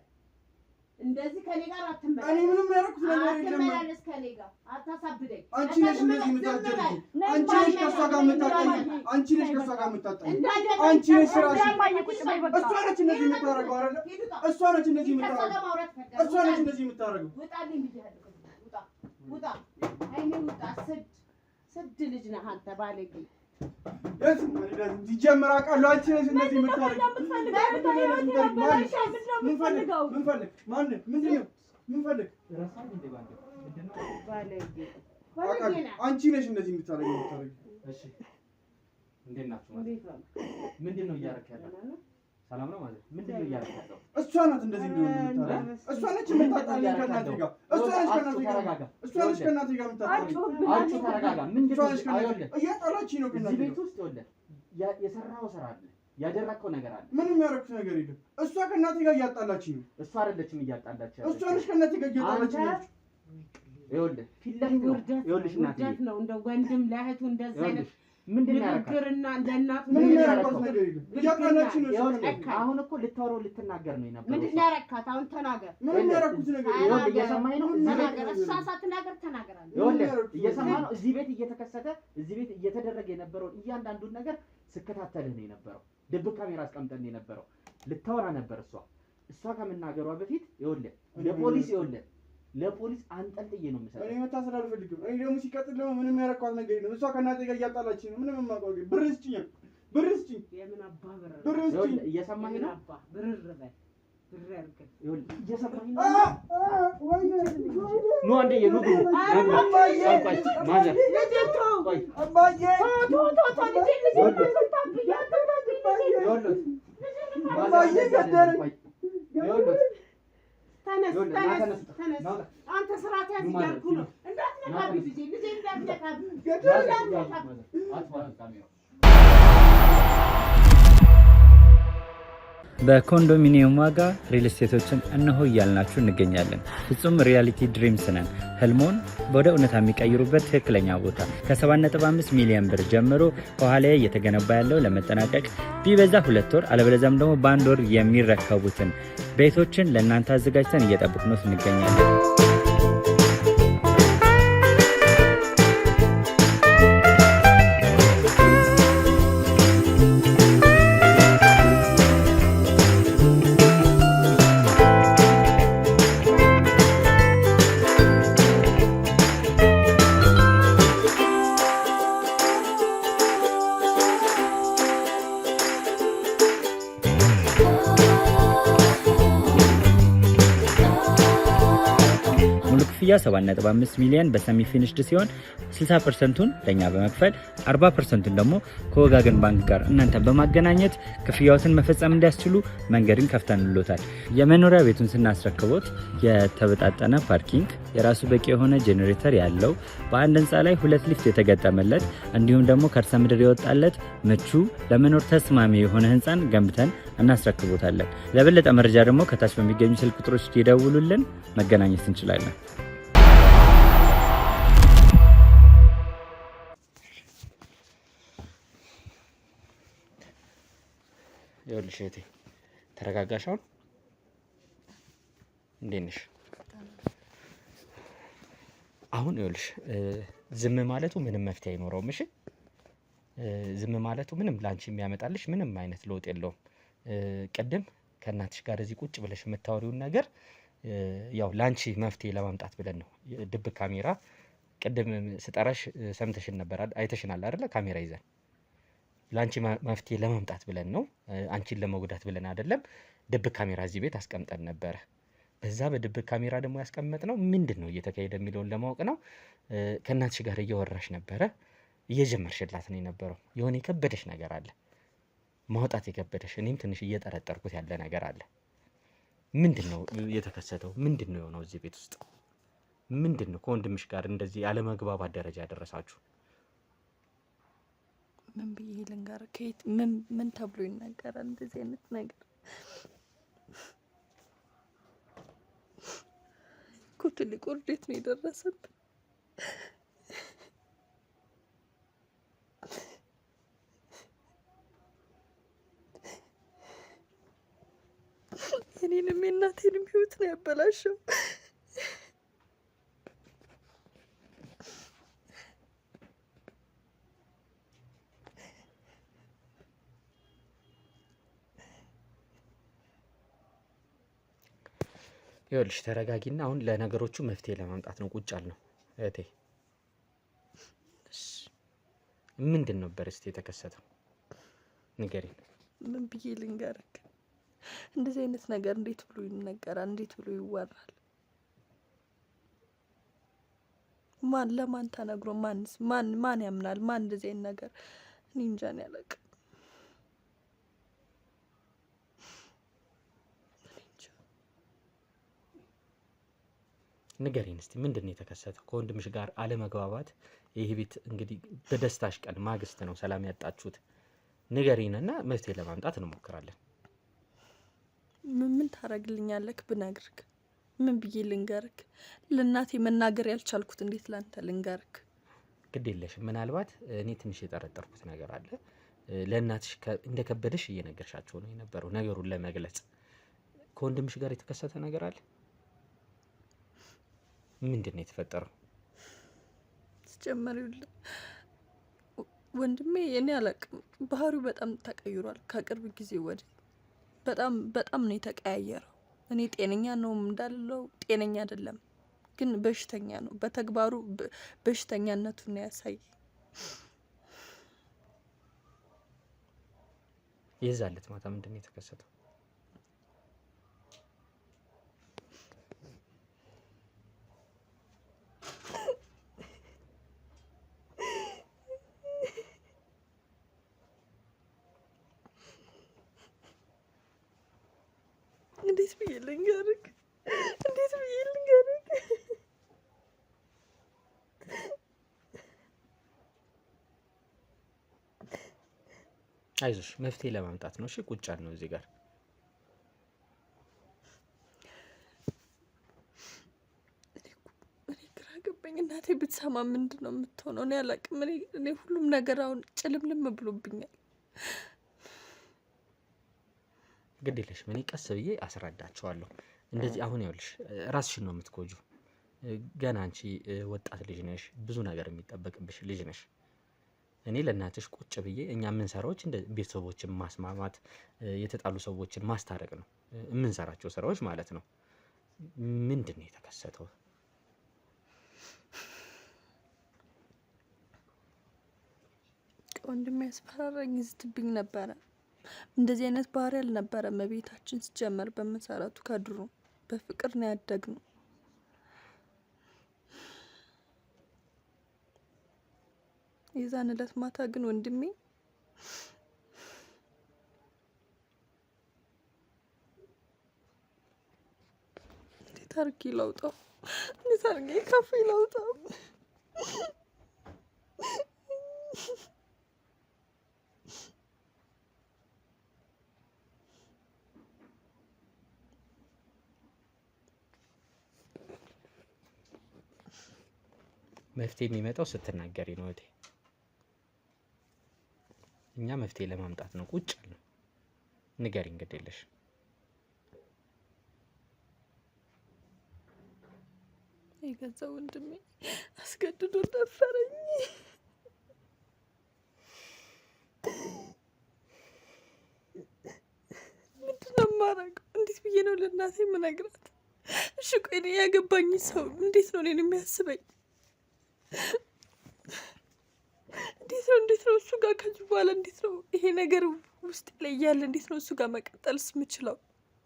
እንደዚህ ከኔ ጋር አትመጣ እኔ ምንም ያደረኩት ነገር የለም አትመላለስ ከኔ ጋር አታሳብደኝ አንቺ ነሽ እንደዚህ የምታጀርኝ አንቺ ነሽ ከሷ ጋር የምታጣኝ አንቺ ነሽ ከሷ ጋር የምታጣኝ አንቺ ነሽ ስራሽ እሷ ነች እንደዚህ የምታረገው አይደል እሷ ነች እንደዚህ የምታረገው ውጣልኝ ብዬሃለሁ ውጣ አይኔ ውጣ ስድ ልጅ ነህ አንተ ባለጌ ሲጀመር አውቃለሁ አንቺ ነሽ እንደዚህ የምታረገው አንቺ ነሽ እንደዚህ የምታረገው እሺ እንዴት ናችሁ ምንድነው እያደረክ ያለው ሰላም ነው ማለት ምንድነው እያደረክ ያለው እሷ ናት እንደዚህ እንደሆነ የምታረገው እሷ ነች የምታጣልኝ ከእናቴ ጋር እሷ ነች ከእናቴ ጋር የምታጣልኝ አንቺ ተረጋጋ ምንድነው እያጣላችኝ ነው ከእናቴ ቤት ውስጥ ይኸውልህ የሰራው ስራ አለ ያደረከው ነገር አለ ምንም ያደረኩት ነገር የለም እሷ ከእናቴ ጋር እያጣላችኝ ነው እሷ አይደለችም እያጣላች ያለች እሷ ነች ከእናቴ ጋር እያጣላችኝ ነው ይኸውልህ ፊት ለፊት ይኸውልሽ እናቴ ነው እንደ ወንድም ለእህቱ እንደዛ አይነት ምንድነው ያደረከው ንግግርና እንደ እናት ምንም ያደረኩት ነገር የለም እያጣላችኝ ነው አሁን እኮ ልታወራው ልትናገር ነው የነበረው ምንድነው ያደረካት አሁን ተናገር ምንም ያደረኩት ነገር ይኸውልህ እየሰማኸኝ ነው እሷ ሳትናገር ተናገራለህ ይኸውልህ እየሰማህ ነው እዚህ ቤት እየተከሰተ እዚህ ቤት እየተደረገ የነበረውን እያንዳንዱን ነገር ስከታተልህ ነው የነበረው ድብቅ ካሜራ አስቀምጠን ነው የነበረው ልታወራ ነበር እሷ ከመናገሯ በፊት ይኸውልህ ለፖሊስ አንጠልጥዬ ነው የምሰጠው እኔ መታሰር አልፈልግም እኔ ደግሞ ሲቀጥል ደግሞ ምንም ያደረኳት ነገር የለም እሷ ከእናቴ ጋር እያጣላችኝ ነው ምንም የማውቀው ነገር ብር ስጭኝ የምን አባ ብር ስጭኝ እየሰማኸኝ ነው ብር በል ብር ያርገን ይኸውልህ እየሰማኸኝ ነው ኑ አንዴ ማዘር ቆይ አባዬ ተነስ አንተ ስራት ያዝ እያልኩ ነው እንዳትነካብኝ ልጄ እንዳትነካብኝ በኮንዶሚኒየም ዋጋ ሪል ስቴቶችን እነሆ እያልናችሁ እንገኛለን። ፍጹም ሪያሊቲ ድሪምስ ነን። ህልሞን ወደ እውነታ የሚቀይሩበት ትክክለኛ ቦታ ከ7.5 ሚሊዮን ብር ጀምሮ ከኋላ እየተገነባ ያለው ለመጠናቀቅ ቢበዛ 2 ወር አለበለዚያም ደግሞ በ1 ወር የሚረከቡትን ቤቶችን ለእናንተ አዘጋጅተን እየጠበቅን እንገኛለን። ክፍያ 7.5 ሚሊዮን በሰሚ ፊኒሽድ ሲሆን 60%ቱን ለኛ በመክፈል 40%ቱን ደግሞ ከወጋገን ባንክ ጋር እናንተን በማገናኘት ክፍያዎትን መፈጸም እንዲያስችሉ መንገድን ከፍተንልዎታል። የመኖሪያ ቤቱን ስናስረክቦት የተበጣጠነ ፓርኪንግ፣ የራሱ በቂ የሆነ ጄኔሬተር ያለው በአንድ ህንፃ ላይ 2 ሊፍት የተገጠመለት እንዲሁም ደግሞ ከርሰ ምድር የወጣለት ምቹ ለመኖር ተስማሚ የሆነ ህንፃን ገንብተን እናስረክቦታለን። ለበለጠ መረጃ ደግሞ ከታች በሚገኙ ስልክ ቁጥሮች ይደውሉልን፣ መገናኘት እንችላለን። ይኸውልሽ እህቴ ተረጋጋሽ። አሁን እንዴት ነሽ? አሁን ይኸውልሽ ዝም ማለቱ ምንም መፍትሄ አይኖረውም። እሺ ዝም ማለቱ ምንም ላንቺ የሚያመጣልሽ ምንም አይነት ለውጥ የለውም። ቀደም ከእናትሽ ጋር እዚህ ቁጭ ብለሽ የምታወሪውን ነገር ያው ላንቺ መፍትሄ ለማምጣት ብለን ነው። ድብቅ ካሜራ ቀደም ስጠራሽ ሰምተሽን ነበር፣ አይተሽናል አይደለ? ካሜራ ይዘን ላንቺ መፍትሄ ለማምጣት ብለን ነው፣ አንቺን ለመጉዳት ብለን አይደለም። ድብቅ ካሜራ እዚህ ቤት አስቀምጠን ነበረ። በዛ በድብቅ ካሜራ ደግሞ ያስቀመጥነው ምንድን ነው እየተካሄደ የሚለውን ለማወቅ ነው። ከእናትሽ ጋር እያወራሽ ነበረ፣ እየጀመርሽላት ነው የነበረው። የሆነ የከበደሽ ነገር አለ ማውጣት የከበደሽ፣ እኔም ትንሽ እየጠረጠርኩት ያለ ነገር አለ። ምንድን ነው የተከሰተው? ምንድን ነው የሆነው? እዚህ ቤት ውስጥ ምንድን ነው ከወንድምሽ ጋር እንደዚህ ያለመግባባት ደረጃ ያደረሳችሁ? ምን ብዬ ልንገር? ከየት ምን ተብሎ ይነገራል እንደዚህ አይነት ነገር? ትልቅ ውርደት ነው የደረሰብን። የኔንም የእናቴንም ህይወት ነው ያበላሸው። ይኸውልሽ ተረጋጊና አሁን ለነገሮቹ መፍትሄ ለማምጣት ነው ቁጭ ያልነው። እህቴ ምንድን ነበር እስቲ የተከሰተው? ንገሪኝ። ምን ብዬ ልንገርክ? እንደዚህ አይነት ነገር እንዴት ብሎ ይነገራል? እንዴት ብሎ ይወራል? ማን ለማን ተነግሮ ማን ያምናል? ማን እንደዚህ አይነት ነገር? እኔ እንጃ ነው ያለቅ። ንገሪኝ እስቲ ምንድን ነው የተከሰተው? ከወንድምሽ ጋር አለመግባባት፣ ይሄ ቤት እንግዲህ በደስታሽ ቀን ማግስት ነው ሰላም ያጣችሁት። ንገሪኝና መፍትሄ ለማምጣት እንሞክራለን። ምን ታረግልኛለክ ብነግርክ? ምን ብዬ ልንገርክ? ለእናቴ መናገር ያልቻልኩት እንዴት ላንተ ልንገርክ? ግድ የለሽም። ምናልባት እኔ ትንሽ የጠረጠርኩት ነገር አለ። ለእናትሽ እንደከበደሽ እየነገርሻቸው ነው የነበረው ነገሩን ለመግለጽ። ከወንድምሽ ጋር የተከሰተ ነገር አለ? ምንድን ነው የተፈጠረው? ስጀመሪው ወንድሜ እኔ አላቅም፣ ባህሪው በጣም ተቀይሯል ከቅርብ ጊዜ ወዲህ። በጣም ነው የተቀያየረው። እኔ ጤነኛ ነው እንዳለው ጤነኛ አይደለም፣ ግን በሽተኛ ነው። በተግባሩ በሽተኛነቱን ነው ያሳየ። የዛለት ማታ ምንድን ነው የተከሰተው? እንዴት ብዬ ልንገርክ? አይዞሽ መፍትሄ ለማምጣት ነው። እሺ ቁጭ ያልነው እዚህ ጋር። እኔ ግራ ገባኝ። እናቴ ብትሰማ ምንድን ነው የምትሆነው? እኔ አላቅም። እኔ ሁሉም ነገር አሁን ጭልምልም ብሎብኛል። ግድ የለሽም፣ እኔ ቀስ ብዬ አስረዳቸዋለሁ። እንደዚህ አሁን ይኸውልሽ ራስሽን ነው የምትጎጁ። ገና አንቺ ወጣት ልጅ ነሽ፣ ብዙ ነገር የሚጠበቅብሽ ልጅ ነሽ። እኔ ለእናትሽ ቁጭ ብዬ እኛ የምንሰራዎች እንደ ቤተሰቦችን ማስማማት፣ የተጣሉ ሰዎችን ማስታረቅ ነው የምንሰራቸው ስራዎች ማለት ነው። ምንድን ነው የተከሰተው? ወንድሜ ያስፈራራኝ፣ ይዝትብኝ ነበረ። እንደዚህ አይነት ባህሪ አልነበረም ቤታችን ሲጀመር። በመሰረቱ ከድሮ በፍቅር ነው ያደግነው። የዛን ዕለት ማታ ግን ወንድሜ እንዴት አድርጌ ላውጣው? እንዴት አድርጌ ከፍ ላውጣው? መፍትሄ የሚመጣው ስትናገሪ ነው እህቴ። እኛ መፍትሄ ለማምጣት ነው ቁጭ ያልነው። ንገሪ እንግዲህ የለሽ የገዛ ወንድሜ አስገድዶ ደፈረኝ። ምንድነው የማደርገው? እንዴት ብዬ ነው ለእናቴ የምነግራት? እሺ ቆይ እኔ ያገባኝ ሰው እንዴት ነው እኔን የሚያስበኝ? እንዴት ነው እሱ ጋር ከዚህ በኋላ እንዴት ነው ይሄ ነገር ውስጥ ላይ ያለ እንዴት ነው እሱ ጋር መቀጠልስ የምችለው?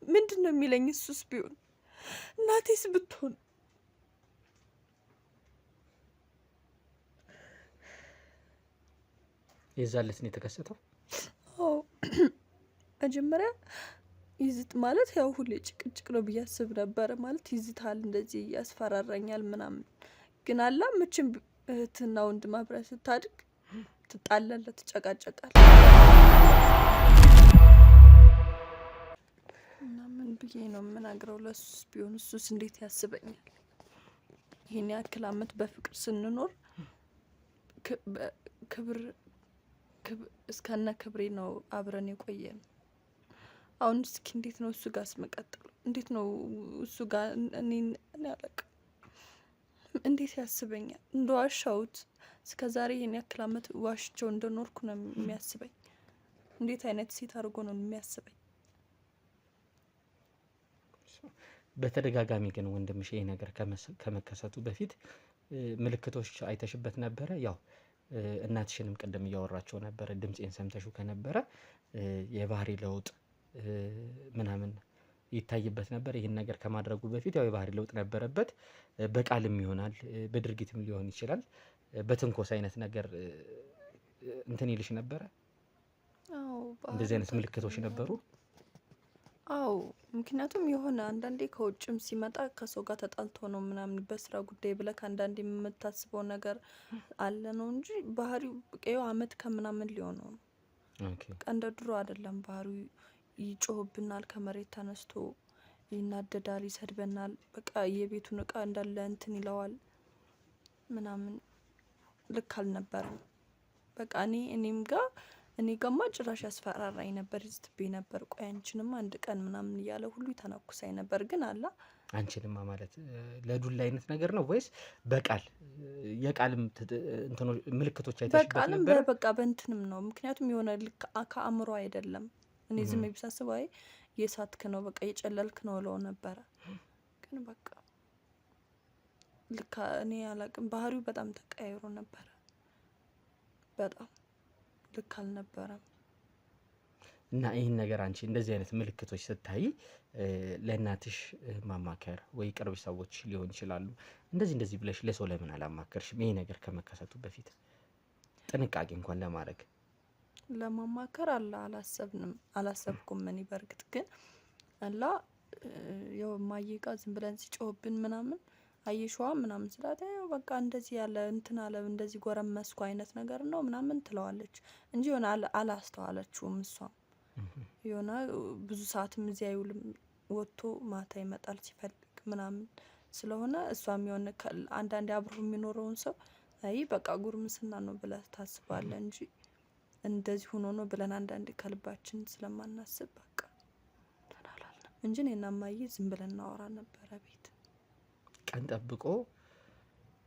ምንድን ነው የሚለኝ? እሱስ ቢሆን እናቴስ ብትሆን? የዛለት ነው የተከሰተው? አዎ መጀመሪያ ይዝት ማለት ያው ሁሌ ጭቅጭቅ ነው ብዬ አስብ ነበረ። ማለት ይዝታል፣ እንደዚህ ያስፈራራኛል ምናምን። ግን አላ መቼም እህትና ወንድም አብረህ ስታድግ ትጣላለህ፣ ትጨቃጨቃለህ። እና ምን ብዬ ነው የምናግረው ለሱስ ቢሆን? እሱስ እንዴት ያስበኛል? ይሄን ያክል አመት በፍቅር ስንኖር ክብር እስከነ ክብሬ ነው አብረን የቆየን። አሁን እስኪ እንዴት ነው እሱ ጋር ስመቀጠሉ? እንዴት ነው እሱ ጋር እኔ አላውቅም። እንዴት ያስበኛል? እንደዋሻውት እስከዛሬ ይሄን ያክል አመት ዋሽቸው እንደኖርኩ ነው የሚያስበኝ። እንዴት አይነት ሴት አድርጎ ነው የሚያስበኝ? በተደጋጋሚ ግን ወንድምሽ ይሄ ነገር ከመከሰቱ በፊት ምልክቶች አይተሽበት ነበረ? ያው እናትሽንም ቅድም እያወራቸው ነበረ፣ ድምፄን ሰምተሹ ከነበረ የባህሪ ለውጥ ምናምን ይታይበት ነበር። ይህን ነገር ከማድረጉ በፊት ያው የባህሪ ለውጥ ነበረበት። በቃልም ይሆናል በድርጊትም ሊሆን ይችላል። በትንኮስ አይነት ነገር እንትን ይልሽ ነበረ? አዎ እንደዚህ አይነት ምልክቶች ነበሩ? አዎ ምክንያቱም የሆነ አንዳንዴ ከውጭም ሲመጣ ከሰው ጋር ተጣልቶ ነው ምናምን በስራ ጉዳይ ብለህ አንዳንዴ የምታስበው ነገር አለ ነው እንጂ ባህሪው ቀዩ አመት ከምናምን ሊሆነው ነው። እንደ ድሮ አይደለም ባህሪው። ይጮህብናል፣ ከመሬት ተነስቶ ይናደዳል፣ ይሰድበናል። በቃ የቤቱን እቃ እንዳለ እንትን ይለዋል ምናምን። ልክ አልነበረም። በቃ እኔ ጋማ ጭራሽ ያስፈራራኝ ነበር፣ ይዝትብኝ ነበር። ቆይ አንቺንም አንድ ቀን ምናምን እያለ ሁሉ ይተነኩሳኝ ነበር። ግን አላ አንቺንማ ማለት ለዱላ አይነት ነገር ነው ወይስ በቃል የቃልም ምልክቶች አይተሽበት ነበር? በቃ በእንትንም ነው። ምክንያቱም የሆነ ልክ ከአእምሮ አይደለም። እኔ ዝም ብሳስብ አይ የሳትክ ነው በቃ የጨለልክ ነው ለው ነበረ። ግን በቃ ልክ እኔ አላቅም፣ ባህሪው በጣም ተቀያይሮ ነበረ። በጣም ልክ አልነበረም። እና ይህን ነገር አንቺ እንደዚህ አይነት ምልክቶች ስታይ ለእናትሽ ማማከር ወይ ቅርብ ሰዎች ሊሆን ይችላሉ፣ እንደዚህ ብለሽ ለሰው ለምን አላማከርሽም? ይሄ ነገር ከመከሰቱ በፊት ጥንቃቄ እንኳን ለማድረግ ለማማከር አላሰብኩም። እኔ በርግጥ ግን ያው ማየቃ ዝም ብለን ሲጮህብን ምናምን አየሽዋ ምናምን ስላት በቃ እንደዚህ ያለ እንትን አለ እንደዚህ ጎረመስኩ አይነት ነገር ነው ምናምን ትለዋለች እንጂ የሆነ አላስተዋለችውም። እሷም የሆነ ብዙ ሰዓትም እዚያ አይውልም፣ ወጥቶ ማታ ይመጣል ሲፈልግ ምናምን ስለሆነ እሷም የሆነ አንዳንዴ አብሮ የሚኖረውን ሰው አይ በቃ ጉርምስና ነው ብለህ ታስባለህ እንጂ እንደዚህ ሆኖ ነው ብለን አንዳንዴ ከልባችን ስለማናስብ በቃ ተናላለን እንጂ እኔና እማዬ ዝም ብለን እናወራ ነበረ ቤት። ቀን ጠብቆ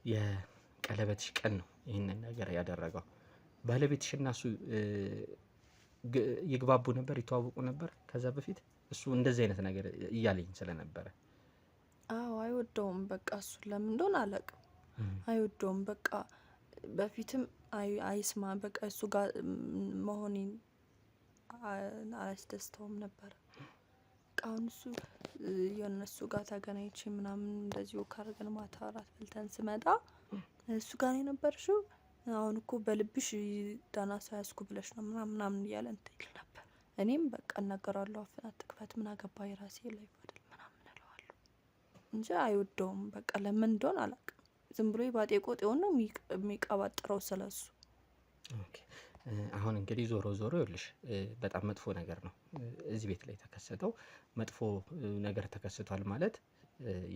የቀለበትሽ ቀን ነው ይህንን ነገር ያደረገው። ባለቤትሽ እና እሱ ይግባቡ ነበር? ይተዋወቁ ነበር ከዛ በፊት? እሱ እንደዚህ አይነት ነገር እያለኝ ስለነበረ አዎ አይወደውም። በቃ እሱ ለምን እንደሆነ አላውቅም፣ አይወደውም። በቃ በፊትም አይስማ በቃ እሱ ጋር መሆኔን አላስደስተውም ነበር። አሁን እሱ የነሱ ጋር ተገናኝቼ ምናምን እንደዚሁ ካርገን ማታ እራት በልተን ስመጣ እሱ ጋር የነበርሽው አሁን እኮ በልብሽ ዳና ሳያስኩ ብለሽ ነው ምናምን እያለ እንትን ይል ነበር። እኔም በቃ እናገራለሁ አፍና ትክፈት ምን አገባ የራሴ ላይ አይደል ምናምን እለዋለሁ እንጂ አይወደውም። በቃ ለምን እንደሆነ አላውቅም። ዝም ብሎ ባጤ ቆጤውን ነው የሚቀባጥረው ስለሱ። ኦኬ አሁን እንግዲህ ዞሮ ይልሽ በጣም መጥፎ ነገር ነው እዚህ ቤት ላይ ተከሰተው። መጥፎ ነገር ተከስቷል ማለት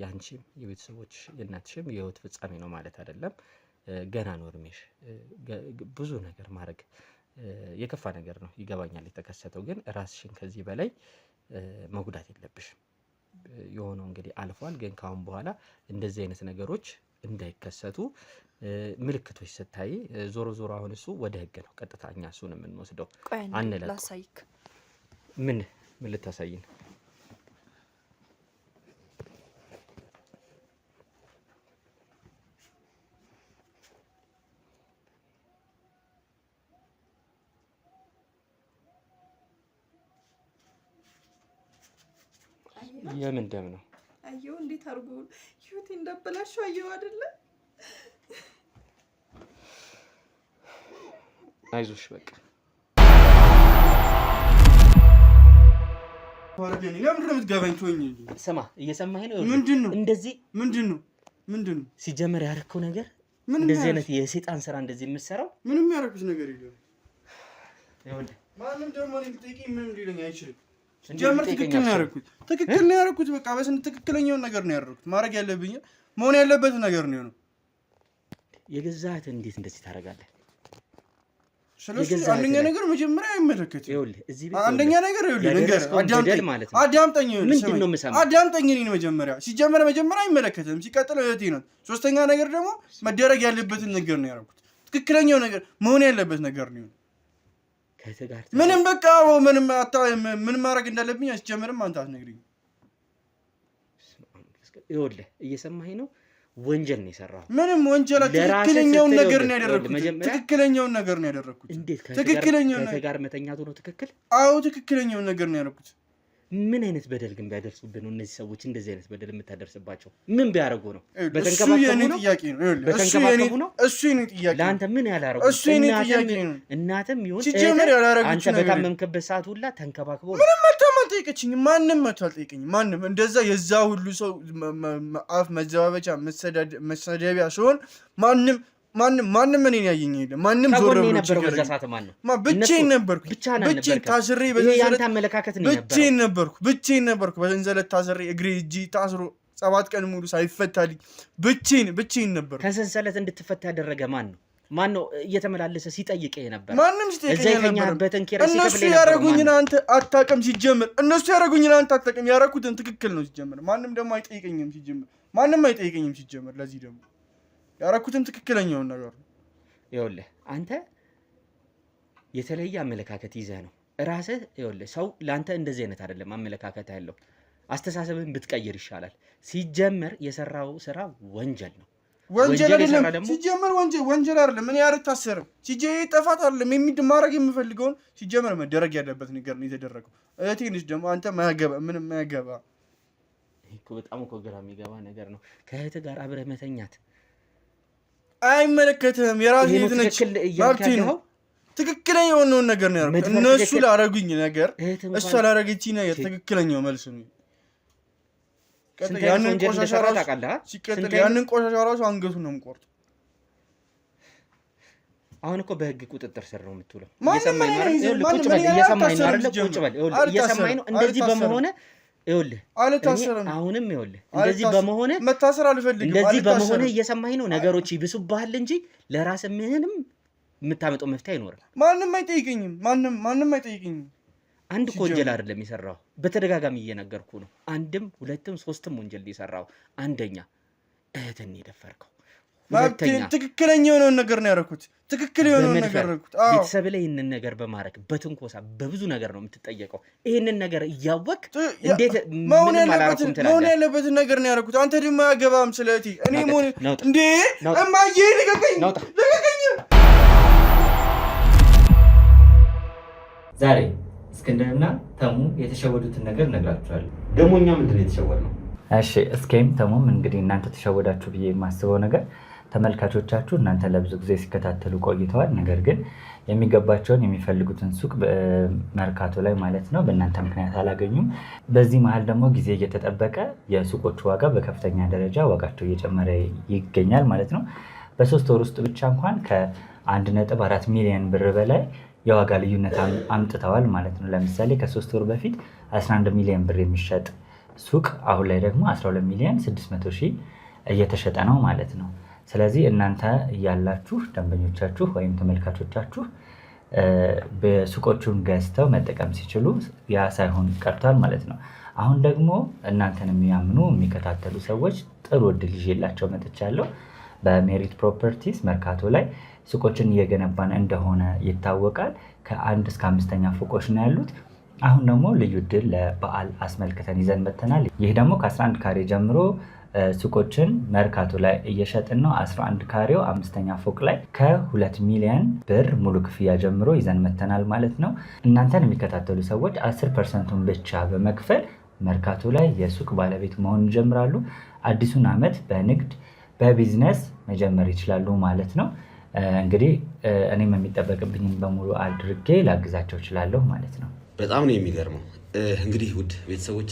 ያንቺም የቤተሰቦች የእናትሽም የህይወት ፍጻሜ ነው ማለት አይደለም። ገና ነው እድሜሽ። ብዙ ነገር ማድረግ የከፋ ነገር ነው ይገባኛል የተከሰተው። ግን ራስሽን ከዚህ በላይ መጉዳት የለብሽም። የሆነው እንግዲህ አልፏል። ግን ካሁን በኋላ እንደዚህ አይነት ነገሮች እንዳይከሰቱ ምልክቶች ስታይ ዞሮ አሁን እሱ ወደ ህግ ነው ቀጥታ እኛ እሱን የምንወስደው። አንለቅ ላሳይክ። ምን ልታሳይን? የምን ደም ነው? አየው እንዴት አርጎ ህይወቴ እንዳበላሽው አየው አይደለ? አይዞሽ በቃ ወረደኝ። ለምን ነው የምትገባኝ? ተወኝ። ስማ እየሰማኸኝ ነው? ምንድነው እንደዚህ ምንድነው ሲጀመር ያረከው ነገር? እንደዚህ አይነት የሰይጣን ስራ እንደዚህ የምትሰራው? ምንም ያረኩት ነገር የለም። ይኸውልህ ማንም ደግሞ እኔን ልጠይቀኝ ምንም ሊለኝ አይችልም። ጀምር ትክክል ነው ያረኩት። በቃ በስንት ትክክለኛውን ነገር ነው ያደረኩት። ማድረግ ያለብኝ መሆን ያለበት ነገር ነው ነው። የገዛት እንዴት እንደዚህ ታደርጋለህ? ስለዚህ አንደኛ ነገር መጀመሪያ አይመለከትም። ይኸውልህ እዚህ ቤት አንደኛ ነገር ነገር አዳምጠኝ። ምንድነው የምሰማው? አዳምጠኝ ነው መጀመሪያ። ሲጀመር መጀመሪያ አይመለከትም። ሲቀጥል እህቴ ነው። ሶስተኛ ነገር ደግሞ መደረግ ያለበትን ነገር ነው ያደረኩት። ትክክለኛው ነገር መሆን ያለበት ነገር ነው። ምንም በቃ ምን ማድረግ እንዳለብኝ አስጀምርም። አንተ አትነግሪኝ። ይኸውልህ እየሰማኸኝ ነው? ወንጀል ነው የሰራው። ምንም ወንጀል ትክክለኛውን ነገር ነው ያደረኩት። ትክክለኛውን ነገር ነው ያደረኩት። እንዴት ትክክለኛውን ጋር መተኛቱ ነው ትክክል? አዎ ትክክለኛውን ነገር ነው ያደረኩት። ምን አይነት በደል ግን ቢያደርሱብን ነው እነዚህ ሰዎች እንደዚህ አይነት በደል የምታደርስባቸው? ምን ቢያደርጉ ነው? በተንከባከቡ ነው? እሱ የኔ ጥያቄ። ለአንተ ምን ያላረጉ? እሱ የኔ ጥያቄ ነው። እናትም ይሁን ሲጀመር ያላረጉት አንተ በታመምክበት ሰዓት ሁላ ተንከባክበው ምንም አልጠየቀችኝም። ማንም አልጠየቀኝም። ማንም እንደዛ የዛ ሁሉ ሰው አፍ መዘባበቻ መሰደቢያ ሲሆን ማንም እኔን ያየኝ የለም። ማንም ዞር ብሎ ነበር። በዛ ሰዓት ማን ነው? ብቻዬን ነበርኩ። ብቻዬን ታስሬ ያንተ አመለካከት ነው ነበር። ብቻዬን ነበርኩ። በሰንሰለት ታስሬ እግሬ እጄ ታስሮ 7 ቀን ሙሉ ሳይፈታልኝ ብቻዬን ነበርኩ። ከሰንሰለት እንድትፈታ ያደረገ ማን ነው? ማን ነው እየተመላለሰ ሲጠይቀኝ ነበር? ማንም ሲጠይቀኝ ነበር። እነሱ ያረጉኝን አንተ አታውቅም። ሲጀምር እነሱ ያረጉኝን አንተ አታውቅም። ያረኩትን ትክክል ነው ሲጀምር። ማንም ደግሞ አይጠይቀኝም ሲጀምር። ሲጀምር ለዚህ ደግሞ ያረኩትን ትክክለኛውን ነገር ነው። ይኸውልህ አንተ የተለየ አመለካከት ይዘህ ነው ራስህ። ይኸውልህ ሰው ለአንተ እንደዚህ አይነት አይደለም አመለካከት ያለው። አስተሳሰብን ብትቀይር ይሻላል። ሲጀመር የሰራው ስራ ወንጀል ነው። ወንጀል አይደለም ሲጀመር። ወንጀል አይደለም። እኔ አልታሰርም። ሲጀመር ጥፋት አይደለም። ማድረግ የምፈልገውን ሲጀመር መደረግ ያለበት ነገር ነው የተደረገው። እህቴ ነች ደግሞ አንተ ምንም ማያገባ። ይሄ እኮ በጣም እኮ ግራ የሚገባ ነገር ነው። ከእህትህ ጋር አብረህ መተኛት አይመለከትም። የራሴ እህት ነች። መብቴ ነው። ትክክለኛ የሆነውን ነገር ነው ያደረኩት። እነሱ ላረጉኝ ነገር እሷ ላረገችኝ ነገር ትክክለኛው መልስ ነው። ያንን ቆሻሻ ራሱ አንገቱን ነው የምቆርጠው። አሁን እኮ በህግ ቁጥጥር ስር ነው የምትውለው። እየሰማኝ ነው አይደል? ቁጭ በል። እየሰማኝ ነው። እንደዚህ በመሆነ ይኸውልህ አሁንም ይኸውልህ እንደዚህ በመሆነ መታሰር አልፈልግም። እንደዚህ በመሆነ እየሰማኝ ነው። ነገሮች ይብሱብሃል እንጂ ለራስህ ምንም የምታመጣው መፍትሄ አይኖርም። ማንም አይጠይቀኝም። አንድ እኮ ወንጀል አይደለም የሰራው። በተደጋጋሚ እየነገርኩ ነው። 1ም 2ም 3ም ወንጀል የሰራው። አንደኛ እህትን የደፈርከው፣ ሁለተኛ ትክክለኛ የሆነውን ነገር ነው ያደረኩት። ትክክል የሆነውን ነገር ያደረኩት። ቤተሰብ ላይ ይህንን ነገር በማድረግ በትንኮሳ በብዙ ነገር ነው የምትጠየቀው። ይህንን ነገር እያወቅ እንዴት መሆን ያለበትን ነገር ነው ያደረኩት። አንተ ደግሞ አያገባም ስለቲ እኔ ሞን እንዴ እማዬ ልቀቀኝ። ዛሬ እስክንድርና ተሙ የተሸወዱትን ነገር እነግራችኋለሁ። ደግሞ እኛ ምንድን ነው የተሸወድነው? እሺ እስኬም ተሙም እንግዲህ እናንተ ተሸወዳችሁ ብዬ የማስበው ነገር ተመልካቾቻችሁ እናንተ ለብዙ ጊዜ ሲከታተሉ ቆይተዋል። ነገር ግን የሚገባቸውን የሚፈልጉትን ሱቅ መርካቶ ላይ ማለት ነው በእናንተ ምክንያት አላገኙም። በዚህ መሀል ደግሞ ጊዜ እየተጠበቀ የሱቆቹ ዋጋ በከፍተኛ ደረጃ ዋጋቸው እየጨመረ ይገኛል ማለት ነው። በ3 ወር ውስጥ ብቻ እንኳን ከ1.4 ሚሊዮን ብር በላይ የዋጋ ልዩነት አምጥተዋል ማለት ነው። ለምሳሌ ከ3 ወር በፊት 11 ሚሊዮን ብር የሚሸጥ ሱቅ አሁን ላይ ደግሞ 12 ሚሊዮን 600 ሺህ እየተሸጠ ነው ማለት ነው። ስለዚህ እናንተ እያላችሁ ደንበኞቻችሁ ወይም ተመልካቾቻችሁ በሱቆቹን ገዝተው መጠቀም ሲችሉ ያ ሳይሆን ቀርቷል ማለት ነው። አሁን ደግሞ እናንተን የሚያምኑ የሚከታተሉ ሰዎች ጥሩ እድል ይዤላቸው መጥቻለሁ። በሜሪት ፕሮፐርቲስ መርካቶ ላይ ሱቆችን እየገነባን እንደሆነ ይታወቃል። ከ1 እስከ 5ኛ ፎቆች ነው ያሉት። አሁን ደግሞ ልዩ እድል ለበዓል አስመልክተን ይዘን መጥተናል። ይህ ደግሞ ከ11 ካሬ ጀምሮ ሱቆችን መርካቶ ላይ እየሸጥን ነው። 11 ካሬው 5ኛ ፎቅ ላይ ከ2 ሚሊዮን ብር ሙሉ ክፍያ ጀምሮ ይዘን መጥተናል ማለት ነው። እናንተን የሚከታተሉ ሰዎች 10%ን ብቻ በመክፈል መርካቶ ላይ የሱቅ ባለቤት መሆን ይጀምራሉ። አዲሱን ዓመት በንግድ በቢዝነስ መጀመር ይችላሉ ማለት ነው። እንግዲህ እኔም የሚጠበቅብኝን በሙሉ አድርጌ ላግዛቸው እችላለሁ ማለት ነው። በጣም ነው የሚገርመው። እንግዲህ ውድ ቤተሰቦቼ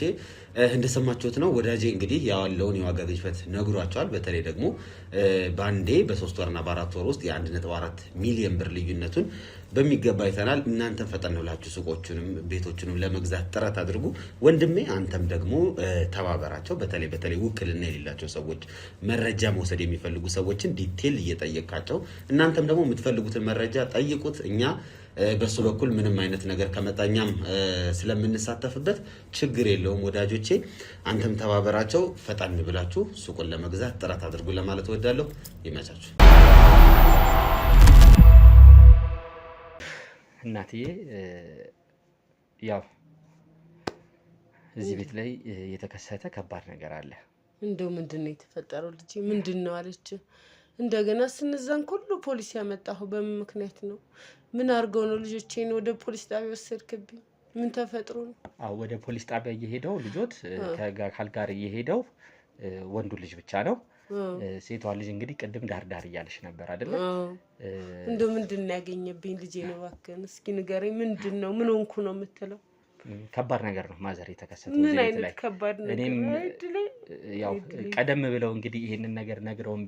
እንደሰማችሁት ነው ወዳጄ እንግዲህ ያለውን የዋጋ ግሽበት ነግሯቸዋል። በተለይ ደግሞ በአንዴ በ3 ወርና በ4 ወር ውስጥ የ1.4 ሚሊዮን ብር ልዩነቱን በሚገባ አይተናል። እናንተም ፈጠን ብላችሁ ሱቆቹንም ቤቶቹንም ለመግዛት ጥረት አድርጉ። ወንድሜ አንተም ደግሞ ተባበራቸው። በተለይ ውክልና የሌላቸው ሰዎች፣ መረጃ መውሰድ የሚፈልጉ ሰዎችን ዲቴል እየጠየቃቸው እናንተም ደግሞ የምትፈልጉትን መረጃ ጠይቁት። እኛ በሱ በኩል ምንም አይነት ነገር ከመጣኛም ስለምንሳተፍበት ችግር የለውም ወዳጆቼ። አንተም ተባበራቸው። ፈጣን ብላችሁ ሱቁን ለመግዛት ጥረት አድርጉ ለማለት እወዳለሁ። ይመቻችሁ። እናትዬ ያው እዚህ ቤት ላይ የተከሰተ ከባድ ነገር አለ። እንደው ምንድነው የተፈጠረው? ልጅ ምንድነው አለች። እንደገና ስንዛን ሁሉ ፖሊስ ያመጣሁ በምን ምክንያት ነው? ምን አድርገው ነው ልጆቼን ወደ ፖሊስ ጣቢያ ወሰድክብኝ? ምን ተፈጥሮ ነው? አዎ ወደ ፖሊስ ጣቢያ እየሄደው ልጆት ከአካል ጋር እየሄደው ወንዱ ልጅ ብቻ ነው። ሴቷ ልጅ እንግዲህ ቅድም ዳር እያለች ነበር አይደለ? እንደው ምንድነው ያገኘብኝ ልጄ ነው? እባክህን እስኪ ንገረኝ። ምንድነው? ምን ሆንኩ ነው የምትለው? ከባድ ነገር ነው ማዘር የተከሰተው ምን እዚህ ቤት አይነት ላይ። ከባድ ነገር? እኔም ያው ቀደም ብለው እንግዲህ ይሄንን ነገር ነግረውን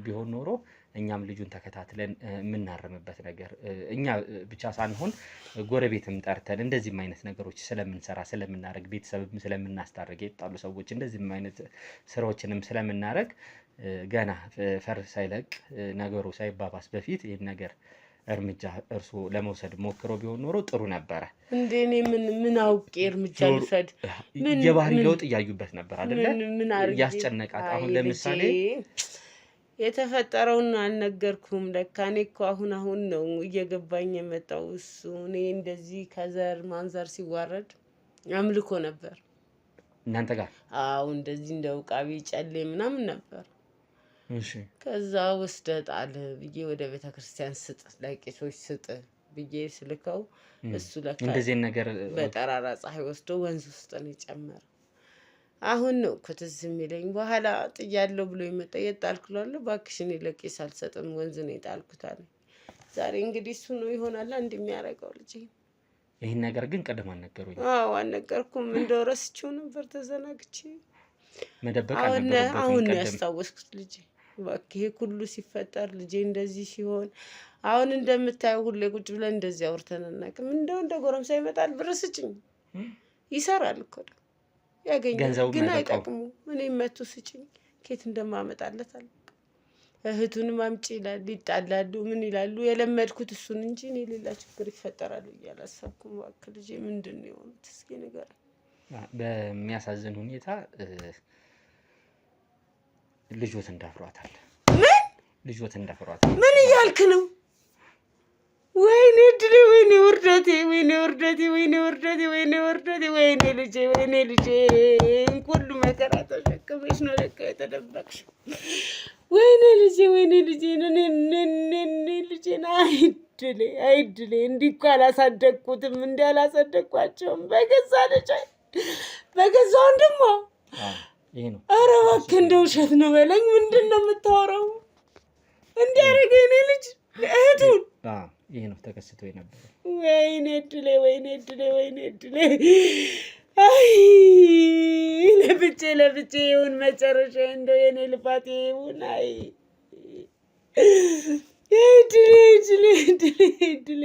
ቢሆን ኖሮ እኛም ልጁን ተከታትለን የምናርምበት ነገር እኛ ብቻ ሳንሆን ጎረቤትም ጠርተን እንደዚህም አይነት ነገሮች ስለምንሰራ ስለምናረግ ቤተሰብም ስለምናስታርግ የጣሉ ሰዎች እንደዚህም አይነት ስራዎችንም ስለምናረግ ገና ፈር ሳይለቅ ነገሩ ሳይባባስ በፊት ይሄን ነገር እርምጃ እርሱ ለመውሰድ ሞክሮ ቢሆን ኖሮ ጥሩ ነበረ። እንደኔ ምን አውቄ እርምጃ ልውሰድ? ምን የባህሪ ለውጥ እያዩበት ነበር አይደለ? ምን ያስጨነቃት? አሁን ለምሳሌ የተፈጠረውን አልነገርኩም። ለካ እኔ እኮ አሁን ነው እየገባኝ የመጣው። እሱ እኔ እንደዚህ ከዘር ማንዘር ሲዋረድ አምልኮ ነበር እናንተ ጋር። አዎ እንደዚህ እንደ ውቃቢ ጨሌ ምናምን ነበር። እሺ ከዛ ወስደ ጣል ብዬ ወደ ቤተ ክርስቲያን ስጥ ለቄሶች ስጥ ብዬ ስልከው እሱ ለካ እንደዚህ ነገር በጠራራ ፀሐይ ወስዶ ወንዝ ውስጥ ነው የጨመረው። አሁን ነው ክትዝ የሚለኝ። በኋላ ጥያለሁ ብሎ ይመጣ የጣልኩላለሁ። እባክሽን ለቄስ አልሰጥም ወንዝ ነው የጣልኩት አለ። ዛሬ እንግዲህ እሱ ነው ይሆናል አንድ የሚያረጋው ልጅ። ይሄን ነገር ግን ቀደም አልነገሩኝ። አዎ አልነገርኩም። እንደው ረስቼው ነበር ተዘናግቼ። መደበቅ አልነበረበትም። አሁን ያስታወስኩት ልጅ እባክህ ሁሉ ሲፈጠር ልጄ እንደዚህ ሲሆን አሁን እንደምታየው ሁሌ ቁጭ ብለን እንደዚህ አውርተን አናውቅም። እንደው እንደ ጎረምሳ ይመጣል ብር ስጭኝ ይሰራል እኮ ያገኛል፣ ግን አይጠቅሙ። እኔ መቶ ስጭኝ ኬት እንደማመጣለት አለ። እህቱንም አምጪ ይላል፣ ይጣላሉ፣ ምን ይላሉ። የለመድኩት እሱን እንጂ እኔ ሌላ ችግር ይፈጠራል ብዬ አላሰብኩም። እባክህ ልጄ ምንድን ነው የሆኑት? እስኪ ንገረኝ። በሚያሳዝን ሁኔታ ልጆት እንዳፍሯታል። ምን ልጆት እንዳፍሯታል? ምን እያልክ ነው? ወይኔ ድሌ፣ ወይኔ ውርደቴ፣ ወይኔ ውርደቴ፣ ወይኔ ውርደቴ፣ ወይኔ ውርደቴ፣ ወይኔ ልጄ፣ ወይኔ ልጄ። ሁሉ መከራ ተሸክመሽ ነው ለካ የተደበቅሽ። ወይኔ ልጄ፣ ወይኔ ልጄ፣ እኔ ልጄን አይድሌ፣ አይድሌ። እንዲህ እኮ አላሳደግኩትም፣ እንዲህ አላሳደግኳቸውም። በገዛ ልጄ በገዛ ወንድሟ። ይሄ ነው። ኧረ እባክህ እንደ ውሸት ነው በለኝ። ምንድን ነው የምታወራው? እንዲያረገ እኔ ልጅ እህቱን ይሄ ነው ተከስቶ የነበረው። ወይኔ እድሌ ወይኔ እድሌ ወይኔ እድሌ አይ ለብቼ ይሁን መጨረሻ እንደው የኔ ልፋቴ ይሁን አይ እድሌ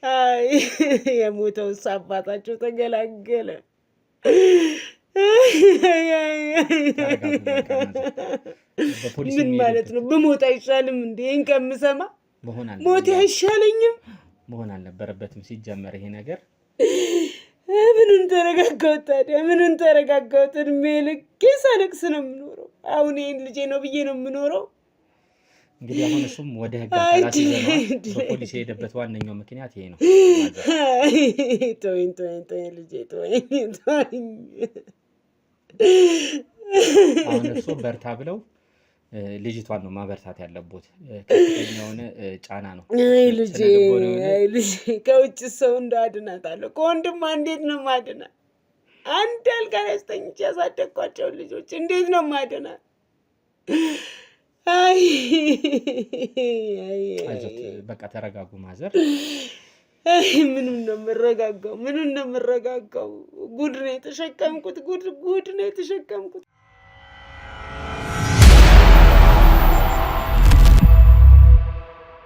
አይ የሞተው አባታቸው ተገላገለ። ምን ማለት ነው? ብሞት አይሻልም እንዴ? እንከምሰማ ሞት አይሻለኝም? መሆን አልነበረበትም ሲጀመር ይሄ ነገር። ምኑን ተረጋጋሁት ታዲያ? ምኑን ተረጋጋሁት? እድሜ ልኬ ሳለቅስ ነው የምኖረው። አሁን ይሄን ልጄ ነው ብዬ ነው የምኖረው። እንግዲህ አሁን እሱም ወደ ህግ አካላት ይዘናል። በፖሊስ የሄደበት ዋነኛው ምክንያት ይሄ ነው። ተወኝ ልጄ ተወኝ። አሁን እሱ በርታ ብለው ልጅቷን ነው ማበርታት ያለበት። ከፍተኛ የሆነ ጫና ነው። አይ ልጄ ከውጭ ሰው እንዳድናታለሁ ከወንድማ እንዴት ነው ማድናት? አንድ አልጋ ላይ አስተኝቼ ያሳደግኳቸው ልጆች እንዴት ነው ማድናት? አይ በቃ ተረጋጉ ማዘር። አይ ምኑን ነው የምረጋጋው? ጉድ ነው የተሸከምኩት።